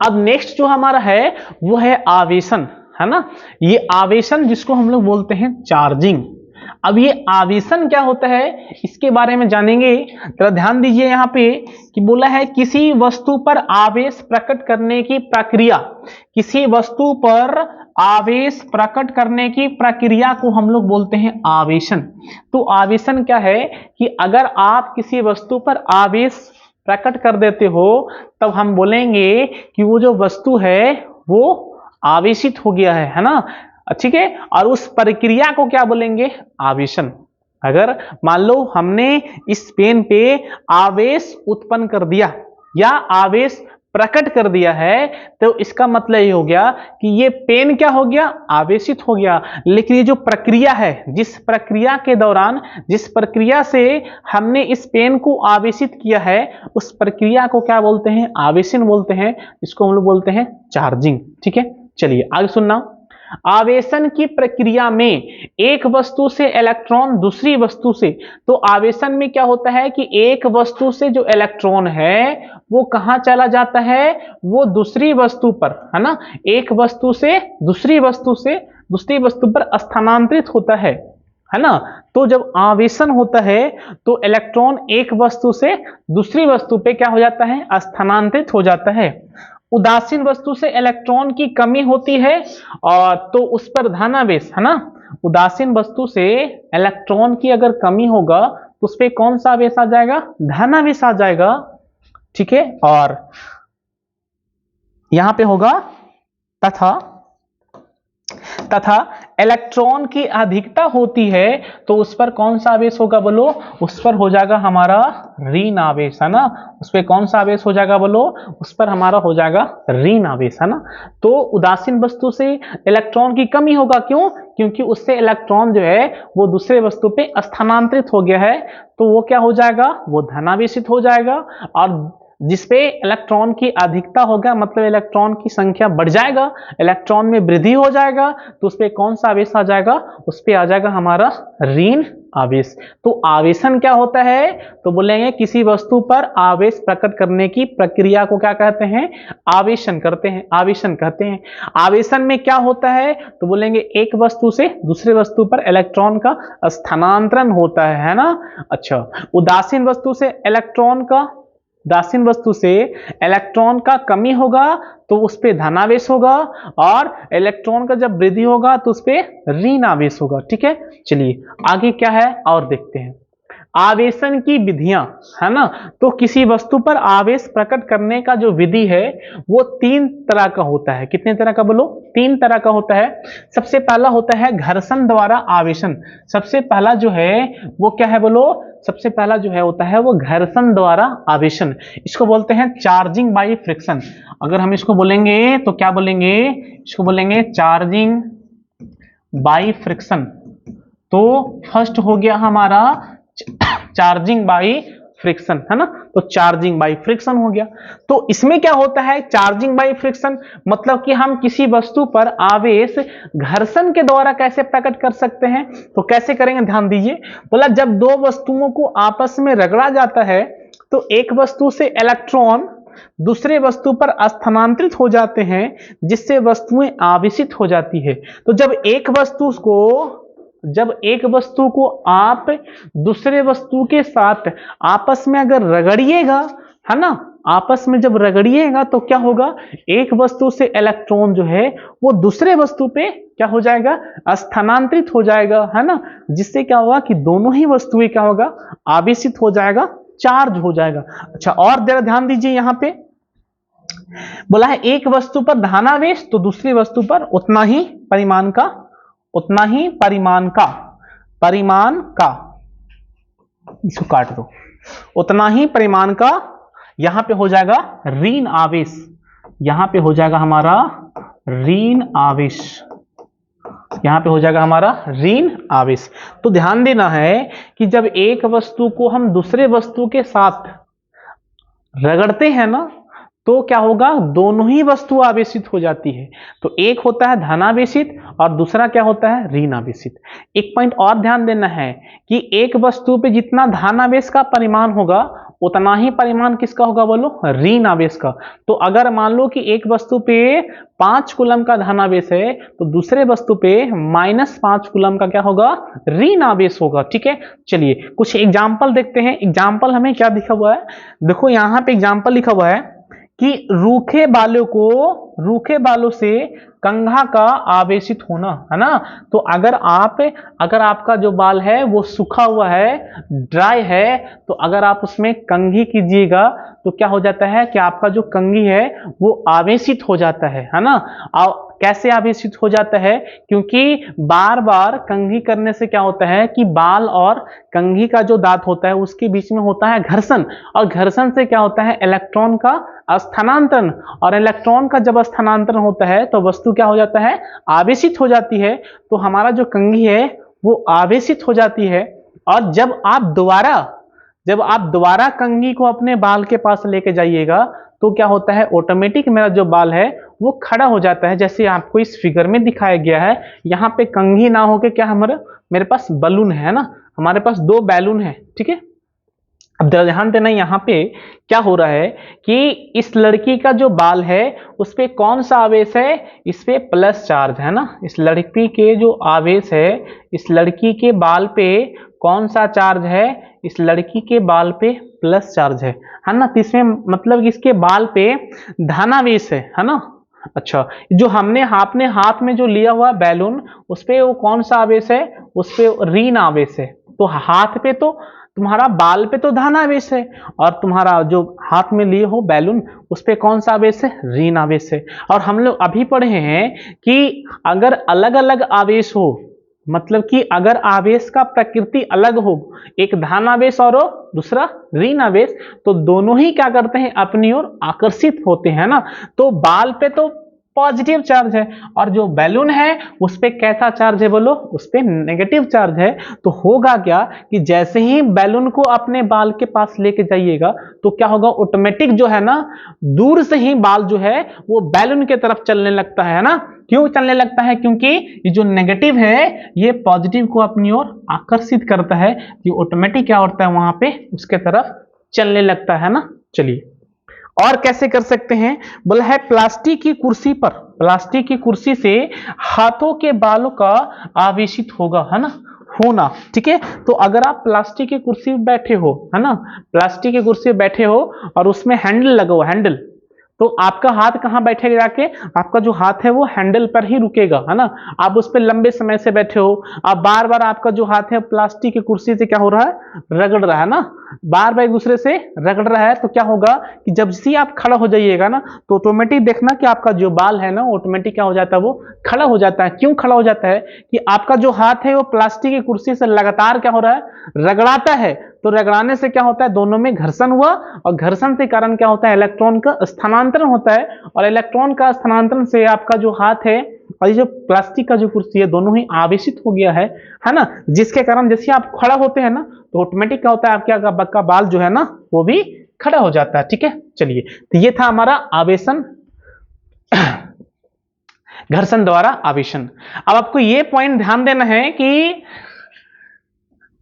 अब नेक्स्ट जो हमारा है वो है आवेशन, है ना, ये आवेशन जिसको हम लोग बोलते हैं चार्जिंग। अब ये आवेशन क्या होता है इसके बारे में जानेंगे। जरा ध्यान दीजिए यहाँ पे कि बोला है किसी वस्तु पर आवेश प्रकट करने की प्रक्रिया, किसी वस्तु पर आवेश प्रकट करने की प्रक्रिया को हम लोग बोलते हैं आवेशन। तो आवेशन क्या है कि अगर आप किसी वस्तु पर आवेश प्रकट कर देते हो तब हम बोलेंगे कि वो जो वस्तु है वो आवेशित हो गया है ना, ठीक है। और उस प्रक्रिया को क्या बोलेंगे, आवेशन। अगर मान लो हमने इस पेन पे आवेश उत्पन्न कर दिया या आवेश प्रकट कर दिया है तो इसका मतलब ये हो गया कि ये पेन क्या हो गया, आवेशित हो गया। लेकिन ये जो प्रक्रिया है, जिस प्रक्रिया के दौरान, जिस प्रक्रिया से हमने इस पेन को आवेशित किया है उस प्रक्रिया को क्या बोलते हैं, आवेशन बोलते हैं। इसको हम लोग बोलते हैं चार्जिंग। ठीक है, चलिए आगे सुनना। आवेशन की प्रक्रिया में एक वस्तु से इलेक्ट्रॉन दूसरी वस्तु से, तो आवेशन में क्या होता है कि एक वस्तु से जो इलेक्ट्रॉन है वो कहां चला जाता है, वो दूसरी वस्तु पर, है ना, एक वस्तु से दूसरी वस्तु पर स्थानांतरित होता है ना। तो जब आवेशन होता है तो इलेक्ट्रॉन एक वस्तु से दूसरी वस्तु पे क्या हो जाता है, स्थानांतरित हो जाता है। उदासीन वस्तु से इलेक्ट्रॉन की कमी होती है और तो उस पर धनावेश, है ना, उदासीन वस्तु से इलेक्ट्रॉन की अगर कमी होगा तो उस पर कौन सा आवेश आ जाएगा, धनावेश आ जाएगा। ठीक है, और यहां पे होगा तथा इलेक्ट्रॉन की अधिकता होती है तो उस पर कौन सा आवेश होगा बोलो, उस पर हो जाएगा हमारा ऋण आवेश, है ना। उस पर कौन सा आवेश हो जाएगा बोलो, उस पर हमारा हो जाएगा ऋण आवेश, है ना। तो उदासीन वस्तु से इलेक्ट्रॉन की कमी होगा, क्यों, क्योंकि उससे इलेक्ट्रॉन जो है वो दूसरे वस्तु पे स्थानांतरित हो गया है तो वो क्या हो जाएगा, वो धनावेशित हो जाएगा। और जिसपे इलेक्ट्रॉन की अधिकता होगा मतलब इलेक्ट्रॉन की संख्या बढ़ जाएगा, इलेक्ट्रॉन में वृद्धि हो जाएगा तो उस पे कौन सा आवेश आ जाएगा, उस पे आ जाएगा हमारा ऋण आवेश। तो आवेशन क्या होता है, तो बोलेंगे किसी वस्तु पर आवेश प्रकट करने की प्रक्रिया को क्या कहते हैं, आवेशन कहते हैं। आवेशन में क्या होता है तो बोलेंगे एक वस्तु से दूसरे वस्तु पर इलेक्ट्रॉन का स्थानांतरण होता है ना। अच्छा, उदासीन वस्तु से इलेक्ट्रॉन का कमी होगा तो उस पे धनावेश होगा और इलेक्ट्रॉन का जब वृद्धि होगा तो उस पे ऋण आवेश होगा। ठीक है, चलिए आगे क्या है और देखते हैं। आवेशन की विधियां, है ना, तो किसी वस्तु पर आवेश प्रकट करने का जो विधि है वो 3 तरह का होता है। कितने तरह का बोलो, 3 तरह का होता है। सबसे पहला होता है घर्षण द्वारा आवेशन। सबसे पहला जो है वो क्या है बोलो, सबसे पहला जो है होता है वो घर्षण द्वारा आवेशन। इसको बोलते हैं चार्जिंग बाय फ्रिक्शन। अगर हम इसको बोलेंगे तो क्या बोलेंगे, इसको बोलेंगे चार्जिंग बाय फ्रिक्शन। तो फर्स्ट हो गया हमारा चार्जिंग बाय फ्रिक्शन, है ना, तो चार्जिंग बाय फ्रिक्शन हो गया। तो इसमें क्या होता है चार्जिंग बाय फ्रिक्शन, मतलब कि हम किसी वस्तु पर आवेश घर्षण के द्वारा कैसे प्रकट कर सकते हैं, तो कैसे करेंगे ध्यान दीजिए। बोला जब 2 वस्तुओं को आपस में रगड़ा जाता है तो एक वस्तु से इलेक्ट्रॉन दूसरे वस्तु पर स्थानांतरित हो जाते हैं जिससे वस्तुएं आवेशित हो जाती है। तो जब एक वस्तु को आप दूसरे वस्तु के साथ आपस में अगर रगड़िएगा, है ना, आपस में जब रगड़िएगा तो क्या होगा, एक वस्तु से इलेक्ट्रॉन जो है वो दूसरे वस्तु पे क्या हो जाएगा, स्थानांतरित हो जाएगा, है ना, जिससे क्या होगा कि दोनों ही वस्तुएं क्या होगा, आवेशित हो जाएगा, चार्ज हो जाएगा। अच्छा, और जरा ध्यान दीजिए यहां पे बोला है एक वस्तु पर धनावेश तो दूसरी वस्तु पर उतना ही परिमाण का उतना ही परिमाण का, इसको काट दो, उतना ही परिमाण का, यहां पे हो जाएगा ऋण आवेश, यहां पे हो जाएगा हमारा ऋण आवेश, यहां पे हो जाएगा हमारा ऋण आवेश। तो ध्यान देना है कि जब एक वस्तु को हम दूसरे वस्तु के साथ रगड़ते हैं ना, तो क्या होगा, दोनों ही वस्तु आवेशित हो जाती है। तो एक होता है धनावेशित और दूसरा क्या होता है, ऋण आवेशित। एक पॉइंट और ध्यान देना है कि एक वस्तु पे जितना धनावेश का परिमाण होगा उतना ही परिमाण किसका होगा, बोलो, ऋण आवेश का। तो अगर मान लो कि एक वस्तु पे 5 कूलम का धनावेश है तो दूसरे वस्तु पे -5 कूलम का क्या होगा, ऋण आवेश होगा। ठीक है, चलिए कुछ एग्जाम्पल देखते हैं। एग्जाम्पल हमें क्या लिखा हुआ है, देखो यहाँ पे एग्जाम्पल लिखा हुआ है कि रूखे बालों से कंघा का आवेशित होना, है ना। तो अगर आपका जो बाल है वो सूखा हुआ है, ड्राई है, तो अगर आप उसमें कंघी कीजिएगा तो क्या हो जाता है कि आपका जो कंघी है वो आवेशित हो जाता है ना। और कैसे आवेशित हो जाता है, क्योंकि बार बार कंघी करने से क्या होता है कि बाल और कंघी का जो दांत होता है उसके बीच में होता है घर्षण, और घर्षण से क्या होता है, इलेक्ट्रॉन का स्थानांतरण, और इलेक्ट्रॉन का जब स्थानांतरण होता है तो वस्तु क्या हो जाता है, आवेशित हो जाती है। तो हमारा जो कंघी है वो आवेशित हो जाती है। और जब आप दोबारा कंघी को अपने बाल के पास लेके जाइएगा तो क्या होता है, ऑटोमेटिक मेरा जो बाल है वो खड़ा हो जाता है। जैसे आपको इस फिगर में दिखाया गया है, यहाँ पे कंघी ना होके क्या मेरे पास बलून है ना, हमारे पास 2 बैलून है। ठीक है, अब ध्यान देना यहाँ पे क्या हो रहा है कि इस लड़की का जो बाल है उस पे कौन सा आवेश है, इस पे प्लस चार्ज है ना। इस लड़की के जो आवेश है, इस लड़की के बाल पे कौन सा चार्ज है, इस लड़की के बाल पे प्लस चार्ज है ना। तो इसमें मतलब इसके बाल पे धनावेश है ना। अच्छा, जो हमने आपने हाथ में जो लिया हुआ बैलून, उस पे वो कौन सा आवेश है, उस पे ऋण आवेश है। तो हाथ पे तो तुम्हारा बाल पे तो धनावेश है, और तुम्हारा जो हाथ में लिए हो बैलून उस पे कौन सा आवेश है, ऋण आवेश है। और हम लोग अभी पढ़े हैं कि अगर अलग अलग आवेश हो, मतलब कि अगर आवेश का प्रकृति अलग हो, एक धनावेश और दूसरा ऋण आवेश, तो दोनों ही क्या करते हैं, अपनी ओर आकर्षित होते हैं ना। तो बाल पे तो पॉजिटिव चार्ज है, और जो बैलून है उस पे कैसा चार्ज है, बोलो, उस पे नेगेटिव चार्ज है। तो होगा क्या कि जैसे ही बैलून को अपने बाल के पास लेके जाइएगा तो क्या होगा, ऑटोमेटिक जो है ना, दूर से ही बाल जो है वो बैलून के तरफ चलने लगता है ना। क्यों चलने लगता है, क्योंकि ये जो नेगेटिव है ये पॉजिटिव को अपनी ओर आकर्षित करता है, ये ऑटोमेटिक क्या होता है, वहां पे उसके तरफ चलने लगता है ना। चलिए और कैसे कर सकते हैं, बोला है प्लास्टिक की कुर्सी से हाथों के बालों का आवेशित होगा, है ना, होना। ठीक है, तो अगर आप प्लास्टिक की कुर्सी पे बैठे हो, है ना, प्लास्टिक की कुर्सी पे बैठे हो और उसमें हैंडल लगा हुआ, हैंडल, तो आपका हाथ कहाँ बैठेगा जाके, आपका जो हाथ है वो हैंडल पर ही रुकेगा, है ना। आप उस पर लंबे समय से बैठे हो, आप बार बार आपका जो हाथ है प्लास्टिक की कुर्सी से क्या हो रहा है, रगड़ रहा है ना, बार बार एक दूसरे से रगड़ रहा है। तो क्या होगा कि जब से आप खड़ा हो जाइएगा ना, तो ऑटोमेटिक देखना कि आपका जो बाल है ना ऑटोमेटिक क्या हो जाता है, वो खड़ा हो जाता है। क्यों खड़ा हो जाता है कि आपका जो हाथ है वो प्लास्टिक की कुर्सी से लगातार क्या हो रहा है, रगड़ाता है। तो रगड़ाने से क्या होता है, दोनों में घर्षण हुआ, और घर्षण के कारण क्या होता है, इलेक्ट्रॉन का स्थानांतरण होता है, और इलेक्ट्रॉन का स्थानांतरण से आपका जो हाथ है और ये जो प्लास्टिक का जो कुर्सी है दोनों ही आवेशित हो गया है ना। जिसके कारण जैसे आप खड़ा होते हैं ना तो ऑटोमेटिक क्या होता है, आपका बाल जो है ना वो भी खड़ा हो जाता है। ठीक है, चलिए, तो ये था हमारा आवेशन, घर्षण द्वारा आवेशन। अब आपको ये पॉइंट ध्यान देना है कि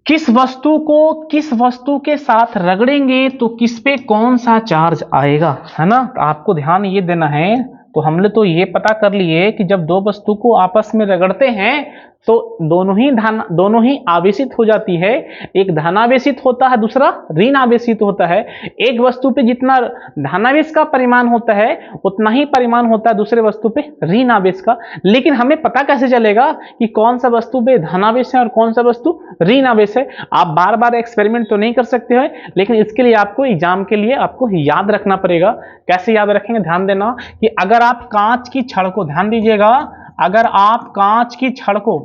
किस वस्तु के साथ रगड़ेंगे तो किस पे कौन सा चार्ज आएगा, है ना। तो आपको ध्यान ये देना है। तो हमने तो ये पता कर लिए कि जब दो वस्तु को आपस में रगड़ते हैं तो दोनों ही आवेशित हो जाती है। एक धनावेशित होता है, दूसरा ऋण आवेशित होता है। एक वस्तु पे जितना धनावेश का परिमाण होता है उतना ही परिमाण होता है दूसरे वस्तु पे ऋण आवेश का। लेकिन हमें पता कैसे चलेगा कि कौन सा वस्तु पे धनावेश है और कौन सा वस्तु ऋण आवेश है। आप बार बार एक्सपेरिमेंट तो नहीं कर सकते हो, लेकिन इसके लिए आपको एग्जाम के लिए आपको याद रखना पड़ेगा। कैसे याद रखेंगे, ध्यान देना कि अगर आप कांच की छड़ को, ध्यान दीजिएगा, अगर आप कांच की छड़ को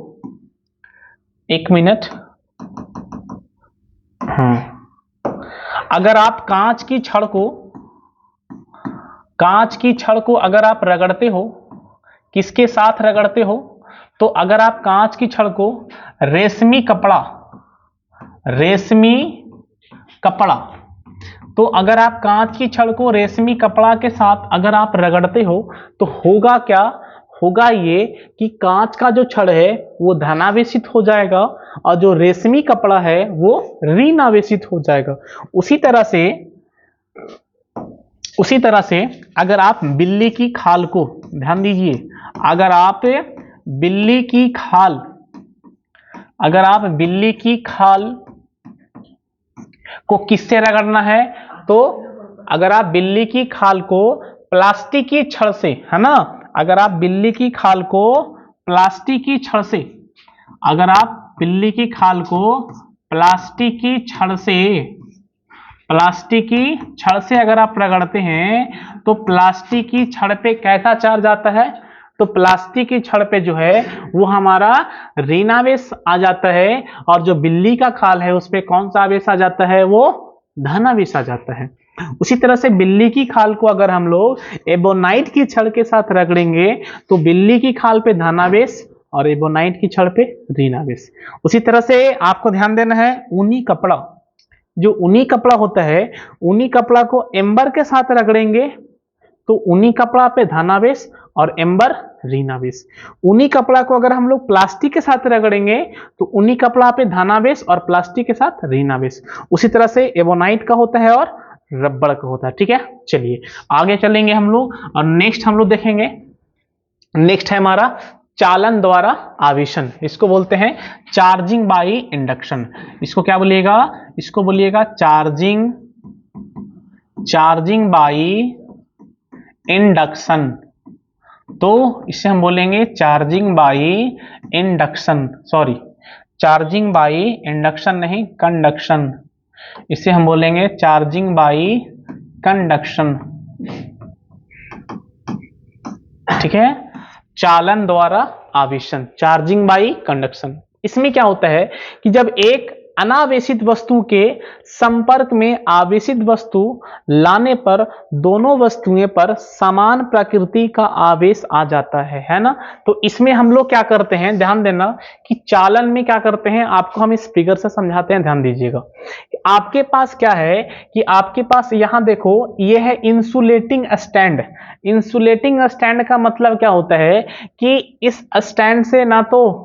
एक मिनट। अगर आप कांच की छड़ को अगर आप रगड़ते हो, किसके साथ रगड़ते हो? तो अगर आप कांच की छड़ को रेशमी कपड़ा, तो अगर आप कांच की छड़ को रेशमी कपड़ा के साथ अगर आप रगड़ते हो तो होगा क्या? होगा ये कि कांच का जो छड़ है वो धनावेशित हो जाएगा और जो रेशमी कपड़ा है वो ऋणावेशित हो जाएगा। उसी तरह से अगर आप बिल्ली की खाल को, ध्यान दीजिए, अगर आप बिल्ली की खाल को किससे रगड़ना है? तो अगर आप बिल्ली की खाल को प्लास्टिक की छड़ से, है ना, अगर आप बिल्ली की खाल को प्लास्टिक की छड़ से, अगर आप बिल्ली की खाल को प्लास्टिक की छड़ से अगर आप रगड़ते हैं तो प्लास्टिक की छड़ पे कैसा चार्ज आता है? तो प्लास्टिक की छड़ पे जो है वो हमारा ऋणावेश आ जाता है और जो बिल्ली का खाल है उस पे कौन सा आवेश आ जाता है? वो धनावेश आ जाता है। उसी तरह से बिल्ली की खाल को अगर हम लोग एबोनाइट की छड़ के साथ रगड़ेंगे तो बिल्ली की खाल पे धनावेश और एबोनाइट की छड़ पे ऋणावेश। उसी तरह से आपको ध्यान देना है, ऊनी कपड़ा, जो ऊनी कपड़ा होता है, ऊनी कपड़ा को एम्बर के साथ रगड़ेंगे तो ऊनी कपड़ा पे धनावेश और एम्बर ऋणावेश। ऊनी कपड़ा को अगर हम लोग प्लास्टिक के साथ रगड़ेंगे तो ऊनी कपड़ा पे धनावेश और प्लास्टिक के साथ ऋणावेश। उसी तरह से एबोनाइट का होता है और रबड़ का होता है। ठीक है, चलिए आगे चलेंगे हम लोग और नेक्स्ट हम लोग देखेंगे। नेक्स्ट है हमारा चालन द्वारा आवेशन, इसको बोलते हैं चार्जिंग बाई इंडक्शन। इसको क्या बोलिएगा? इसको बोलिएगा चार्जिंग बाई इंडक्शन। तो इसे हम बोलेंगे चार्जिंग बाई इंडक्शन नहीं, कंडक्शन। इसे हम बोलेंगे चार्जिंग बाई कंडक्शन। ठीक है, चालन द्वारा आवेशन, चार्जिंग बाई कंडक्शन। इसमें क्या होता है कि जब एक अनावेशित वस्तु के संपर्क में आवेशित वस्तु लाने पर दोनों वस्तुएं पर समान प्रकृति का आवेश आ जाता है ना। तो इसमें हम लोग क्या करते हैं, ध्यान देना कि चालन में क्या करते हैं, आपको हम इस फिगर से समझाते हैं, ध्यान दीजिएगा। आपके पास क्या है कि आपके पास यहां देखो, ये है इंसुलेटिंग स्टैंड। इंसुलेटिंग स्टैंड का मतलब क्या होता है कि इस स्टैंड से ना, तो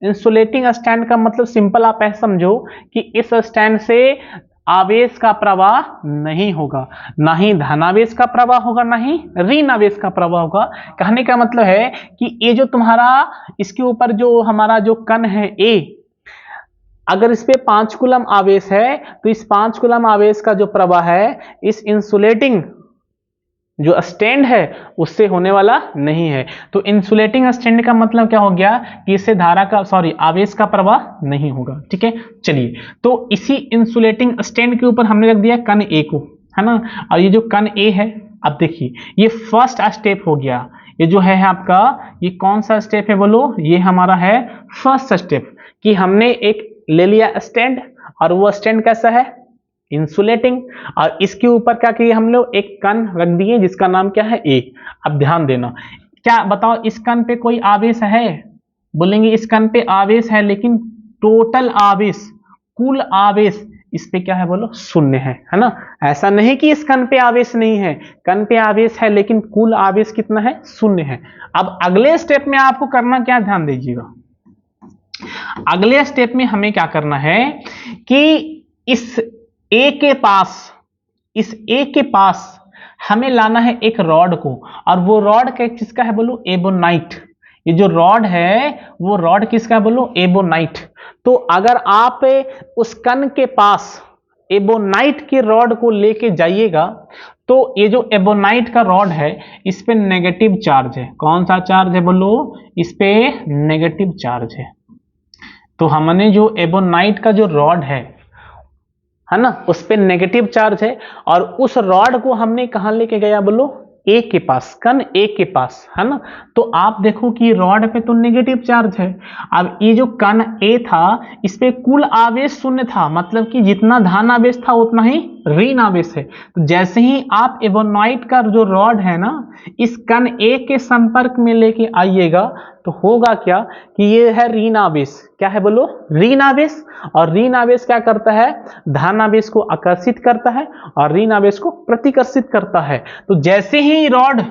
इंसुलेटिंग स्टैंड का मतलब सिंपल आप ऐसे समझो कि इस स्टैंड से आवेश का प्रवाह नहीं होगा, ना ही धनावेश का प्रवाह होगा, ना ही ऋणावेश का प्रवाह होगा। कहने का मतलब है कि ये जो तुम्हारा इसके ऊपर जो हमारा जो कण है ए, अगर इस पे 5 कूलम आवेश है तो इस 5 कूलम आवेश का जो प्रवाह है इस इंसुलेटिंग जो स्टैंड है उससे होने वाला नहीं है। तो इंसुलेटिंग स्टैंड का मतलब क्या हो गया कि इससे आवेश का प्रवाह नहीं होगा। ठीक है, चलिए, तो इसी इंसुलेटिंग स्टैंड के ऊपर हमने रख दिया कण ए को, है ना। और ये जो कण ए है, अब देखिए ये फर्स्ट स्टेप हो गया। ये जो है आपका, ये कौन सा स्टेप है बोलो? ये हमारा है फर्स्ट स्टेप, कि हमने एक ले लिया स्टैंड और वो स्टैंड कैसा है? इंसुलेटिंग। और इसके ऊपर क्या किए हम लोग? एक कण रख दिए जिसका नाम क्या है? ए। अब ध्यान देना, क्या बताओ इस कण पे कोई आवेश है? बोलेंगे इस कण पे आवेश है, लेकिन टोटल आवेश, कुल आवेश इस पे क्या है बोलो? शून्य है ना। ऐसा नहीं कि इस कण पे आवेश नहीं है, कण पे आवेश है लेकिन कुल आवेश कितना है? शून्य है। अब अगले स्टेप में आपको करना क्या, ध्यान दीजिएगा। अगले स्टेप में हमें क्या करना है कि इस ए के पास हमें लाना है एक रॉड को, और वो रॉड किसका है बोलो? एबोनाइट। ये जो रॉड है वो रॉड किसका है बोलो? एबोनाइट। तो अगर आप उस कण के पास एबोनाइट के रॉड को लेके जाइएगा तो ये जो एबोनाइट का रॉड है इस पे नेगेटिव चार्ज है। कौन सा चार्ज है बोलो? इस पे नेगेटिव चार्ज है। तो हमने जो एबोनाइट का जो रॉड है ना, उस पे नेगेटिव चार्ज है, और उस रॉड को हमने कहां लेके गया बोलो? ए के पास, कण ए के पास, है ना। तो आप देखो कि रॉड पे तो नेगेटिव चार्ज है। अब ये जो कण ए था इस पे कुल आवेश शून्य था, मतलब कि जितना धन आवेश था उतना ही ऋण आवेश है। तो जैसे ही आप एवोनाइट का जो रॉड है ना इस कण ए के संपर्क में लेके आइएगा तो होगा क्या कि ये है ऋण आवेश। क्या है बोलो? ऋण आवेश। और ऋण आवेश क्या करता है? धन आवेश को आकर्षित करता है और ऋण आवेश को प्रतिकर्षित करता है। तो जैसे ही रॉड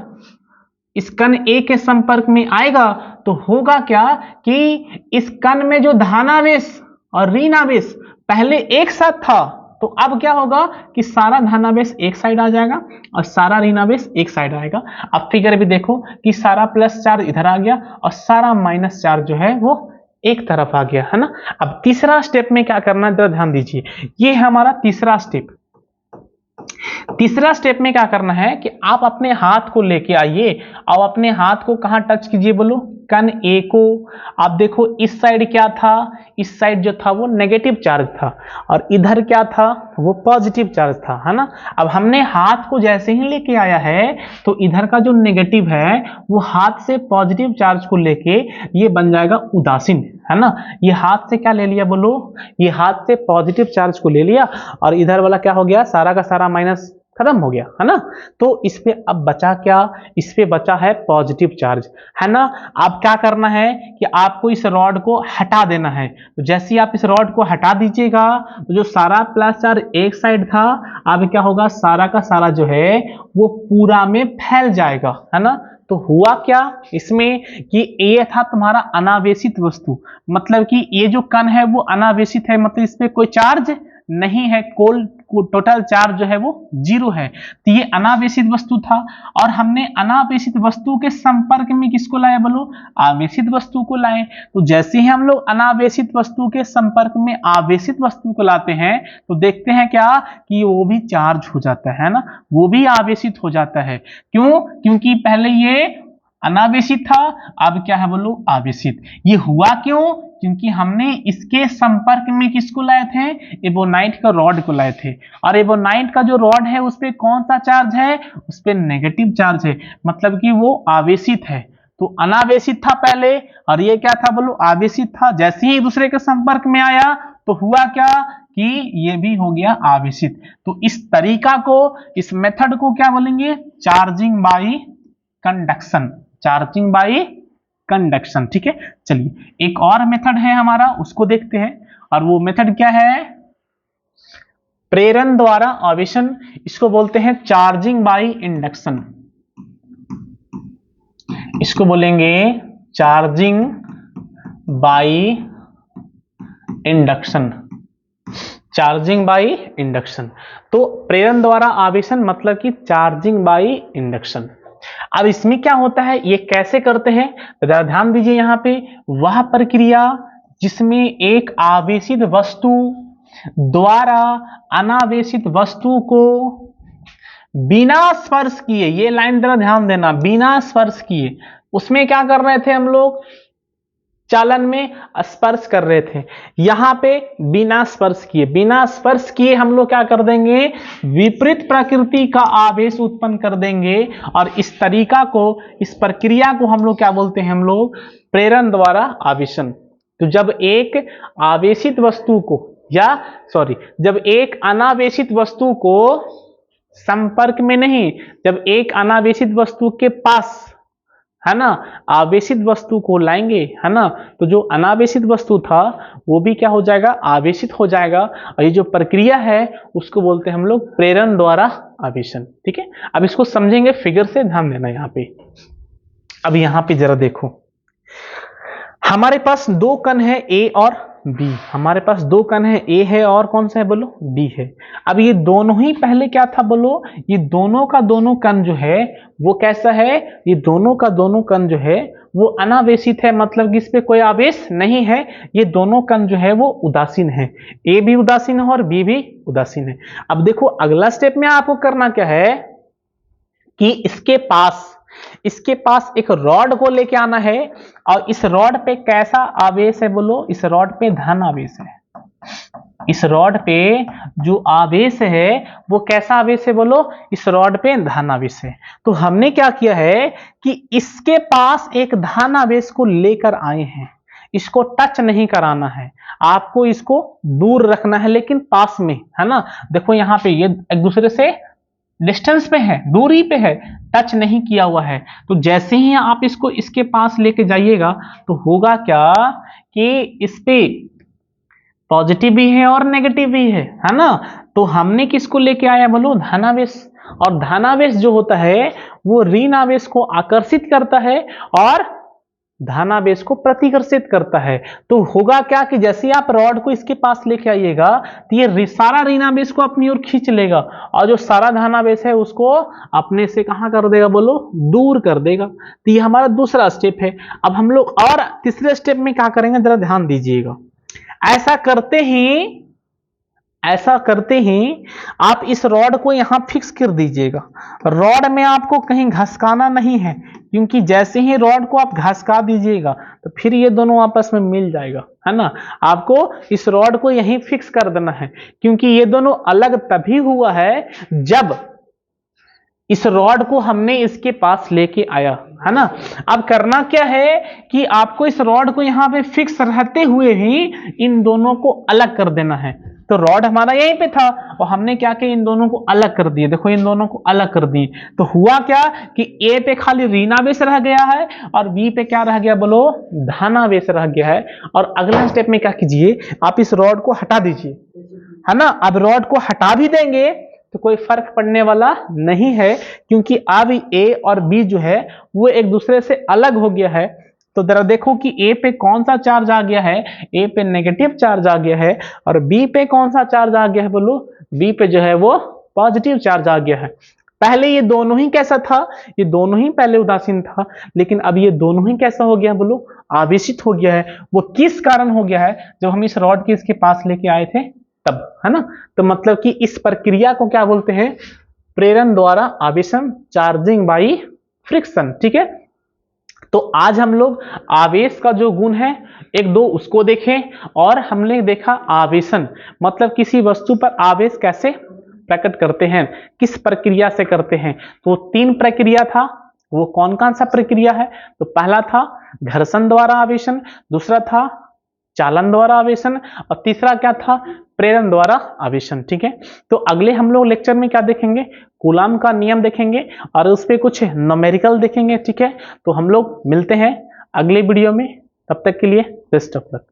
इस कण ए के संपर्क में आएगा तो होगा क्या कि इस कण में जो धनावेश और ऋण आवेश पहले एक साथ था तो अब क्या होगा कि सारा धनावेश एक साइड आ जाएगा और सारा ऋण आवेश एक साइड आएगा। अब फिगर भी देखो कि सारा प्लस चार्ज इधर आ गया और सारा माइनस चार्ज जो है वो एक तरफ आ गया, है ना। अब तीसरा स्टेप में क्या करना है जरा ध्यान दीजिए, ये है हमारा तीसरा स्टेप। तीसरा स्टेप में क्या करना है कि आप अपने हाथ को लेके आइए और अपने हाथ को कहां टच कीजिए बोलो? कण ए को। आप देखो इस साइड क्या था? इस साइड जो था वो नेगेटिव चार्ज था और इधर क्या था? वो पॉजिटिव चार्ज था, है ना। अब हमने हाथ को जैसे ही लेके आया है तो इधर का जो नेगेटिव है वो हाथ से पॉजिटिव चार्ज को लेके ये बन जाएगा उदासीन, है ना। ये हाथ से क्या ले लिया बोलो? ये हाथ से पॉजिटिव चार्ज को ले लिया और इधर वाला क्या हो गया? सारा का सारा माइनस खत्म हो गया, है ना। तो इस पे अब बचा क्या? इस पे बचा है पॉजिटिव चार्ज, है ना। अब क्या करना है कि आपको इस रॉड को हटा देना है। तो जैसे ही आप इस रॉड को हटा दीजिएगा तो जो सारा प्लस चार्ज एक साइड था अब क्या होगा? सारा का सारा जो है वो पूरा में फैल जाएगा, है ना। तो हुआ क्या इसमें कि ये था तुम्हारा अनावेशित वस्तु, मतलब कि ये जो कण है वो अनावेशित है, मतलब इसमें कोई चार्ज नहीं है, टोटल चार्ज जो है वो 0 है। तो ये अनावेशित वस्तु था और हमने अनावेशित वस्तु के संपर्क में किसको लाए बोलो? आवेशित वस्तु को लाए। तो जैसे ही हम लोग अनावेशित वस्तु के संपर्क में आवेशित वस्तु को लाते हैं तो देखते हैं क्या कि वो भी चार्ज हो जाता है ना, वो भी आवेशित हो जाता है। क्यों? क्योंकि पहले ये अनावेशित था, अब क्या है बोलो? आवेशित। ये हुआ क्यों? क्योंकि हमने इसके संपर्क में किसको लाए थे? एबोनाइट का रॉड को लाए थे और एबोनाइट का जो रॉड है उस पे कौन सा चार्ज है? उस पे नेगेटिव चार्ज है, मतलब कि वो आवेशित है। तो अनावेशित था पहले और ये क्या था बोलो? आवेशित था। जैसे ही दूसरे के संपर्क में आया तो हुआ क्या कि ये भी हो गया आवेशित। तो इस तरीका को, इस मेथड को क्या बोलेंगे? Charging by conduction. Charging by conduction, ठीक है। चलिए एक और मेथड है हमारा, उसको देखते हैं। और वो मेथड क्या है? प्रेरण द्वारा आवेशन। इसको बोलते हैं चार्जिंग बाई इंडक्शन। इसको बोलेंगे charging by induction. Charging by induction. तो प्रेरण द्वारा आवेशन मतलब कि चार्जिंग बाई इंडक्शन। अब इसमें क्या होता है, ये कैसे करते हैं तो जरा ध्यान दीजिए। यहाँ पे वह प्रक्रिया जिसमें एक आवेशित वस्तु द्वारा अनावेशित वस्तु को बिना स्पर्श किए, ये लाइन जरा ध्यान देना, बिना स्पर्श किए, उसमें क्या कर रहे थे हम लोग? चालन में स्पर्श कर रहे थे। यहां पे बिना स्पर्श किए, बिना स्पर्श किए हम लोग क्या कर देंगे? विपरीत प्रकृति का आवेश उत्पन्न कर देंगे। और इस तरीका को, इस प्रक्रिया को हम लोग क्या बोलते हैं? हम लोग प्रेरण द्वारा आवेशन। तो जब एक आवेशित वस्तु को जब एक अनावेशित वस्तु को संपर्क में नहीं, जब एक अनावेशित वस्तु के पास, है ना, आवेशित वस्तु को लाएंगे, है ना, तो जो अनावेशित वस्तु था वो भी क्या हो जाएगा? आवेशित हो जाएगा। और ये जो प्रक्रिया है उसको बोलते हैं हम लोग प्रेरण द्वारा आवेशन, ठीक है। अब इसको समझेंगे, फिगर से ध्यान देना यहाँ पे। अब यहाँ पे जरा देखो, हमारे पास दो कण है ए और बी। हमारे पास दो कण है, ए है और कौन सा है बोलो? बी है। अब ये दोनों ही पहले क्या था बोलो? ये दोनों का दोनों कण जो है वो कैसा है? ये दोनों का दोनों कण जो है वो अनावेशित है, मतलब कि इस पे कोई आवेश नहीं है। ये दोनों कण जो है वो उदासीन है, ए भी उदासीन है और बी भी उदासीन है। अब देखो अगला स्टेप में आपको करना क्या है कि इसके पास एक रॉड को लेके आना है और इस रॉड पे कैसा आवेश है बोलो? इस रॉड पे धन आवेश है। इस रॉड पे जो आवेश है वो कैसा आवेश है बोलो, इस रॉड पे धन आवेश है। तो हमने क्या किया है कि इसके पास एक धन आवेश को लेकर आए हैं, इसको टच नहीं कराना है, आपको इसको दूर रखना है लेकिन पास में, है ना। देखो यहाँ पे ये एक दूसरे से डिस्टेंस पे है, दूरी पे है, टच नहीं किया हुआ है। तो जैसे ही आप इसको इसके पास लेके जाइएगा तो होगा क्या कि इस पे पॉजिटिव भी है और नेगेटिव भी है ना। तो हमने किसको लेके आया बोलो, धनावेश। और धनावेश जो होता है वो ऋण आवेश को आकर्षित करता है और धनावेश को प्रतिकर्षित करता है। तो होगा क्या कि जैसे आप रॉड को इसके पास लेके आइएगा तो ये सारा ऋणावेश को अपनी ओर खींच लेगा और जो सारा धनावेश है उसको अपने से कहां कर देगा बोलो, दूर कर देगा। तो ये हमारा दूसरा स्टेप है। अब हम लोग और तीसरे स्टेप में क्या करेंगे, जरा ध्यान दीजिएगा। ऐसा करते ही आप इस रॉड को यहां फिक्स कर दीजिएगा। रॉड में आपको कहीं घसकाना नहीं है, क्योंकि जैसे ही रॉड को आप घसका दीजिएगा तो फिर ये दोनों आपस में मिल जाएगा, है ना। आपको इस रॉड को यहीं फिक्स कर देना है, क्योंकि ये दोनों अलग तभी हुआ है जब इस रॉड को हमने इसके पास लेके आया, है ना। अब करना क्या है कि आपको इस रॉड को यहाँ पे फिक्स रहते हुए ही इन दोनों को अलग कर देना है। तो रॉड हमारा यहीं पे था और हमने क्या किया, इन दोनों को अलग कर दिए। देखो इन दोनों को अलग कर दिए तो हुआ क्या कि ए पे खाली ऋणावेश रह गया है और बी पे क्या रह गया बोलो, धनावेश रह गया है। और अगला स्टेप में क्या कीजिए, आप इस रॉड को हटा दीजिए, है ना। अब रॉड को हटा भी देंगे तो कोई फर्क पड़ने वाला नहीं है, क्योंकि अब ए और बी जो है वो एक दूसरे से अलग हो गया है। तो जरा देखो कि ए पे कौन सा चार्ज आ गया है, ए पे नेगेटिव चार्ज आ गया है, और बी पे कौन सा चार्ज आ गया है बोलो, बी पे जो है वो पॉजिटिव चार्ज आ गया है। पहले ये दोनों ही कैसा था, ये दोनों ही पहले उदासीन था, लेकिन अब ये दोनों ही कैसा हो गया बोलो, आवेशित हो गया है। वो किस कारण हो गया है, जब हम इस रॉड के इसके पास लेके आए थे तब, है ना। तो मतलब कि इस प्रक्रिया को क्या बोलते हैं, प्रेरण द्वारा आवेशन, चार्जिंग बाई फ्रिक्शन, ठीक है। तो आज हम लोग आवेश का जो गुण है एक दो उसको देखें, और हमने देखा आवेशन मतलब किसी वस्तु पर आवेश कैसे प्रकट करते हैं, किस प्रक्रिया से करते हैं। तो 3 प्रक्रिया था, वो कौन कौन सा प्रक्रिया है, तो पहला था घर्षण द्वारा आवेशन, दूसरा था चालन द्वारा आवेशन, और तीसरा क्या था, प्रेरण द्वारा आवेशन, ठीक है। तो अगले हम लोग लेक्चर में क्या देखेंगे, कूलाम का नियम देखेंगे और उस पे कुछ न्यूमेरिकल देखेंगे, ठीक है। तो हम लोग मिलते हैं अगले वीडियो में, तब तक के लिए बेस्ट ऑफ लक।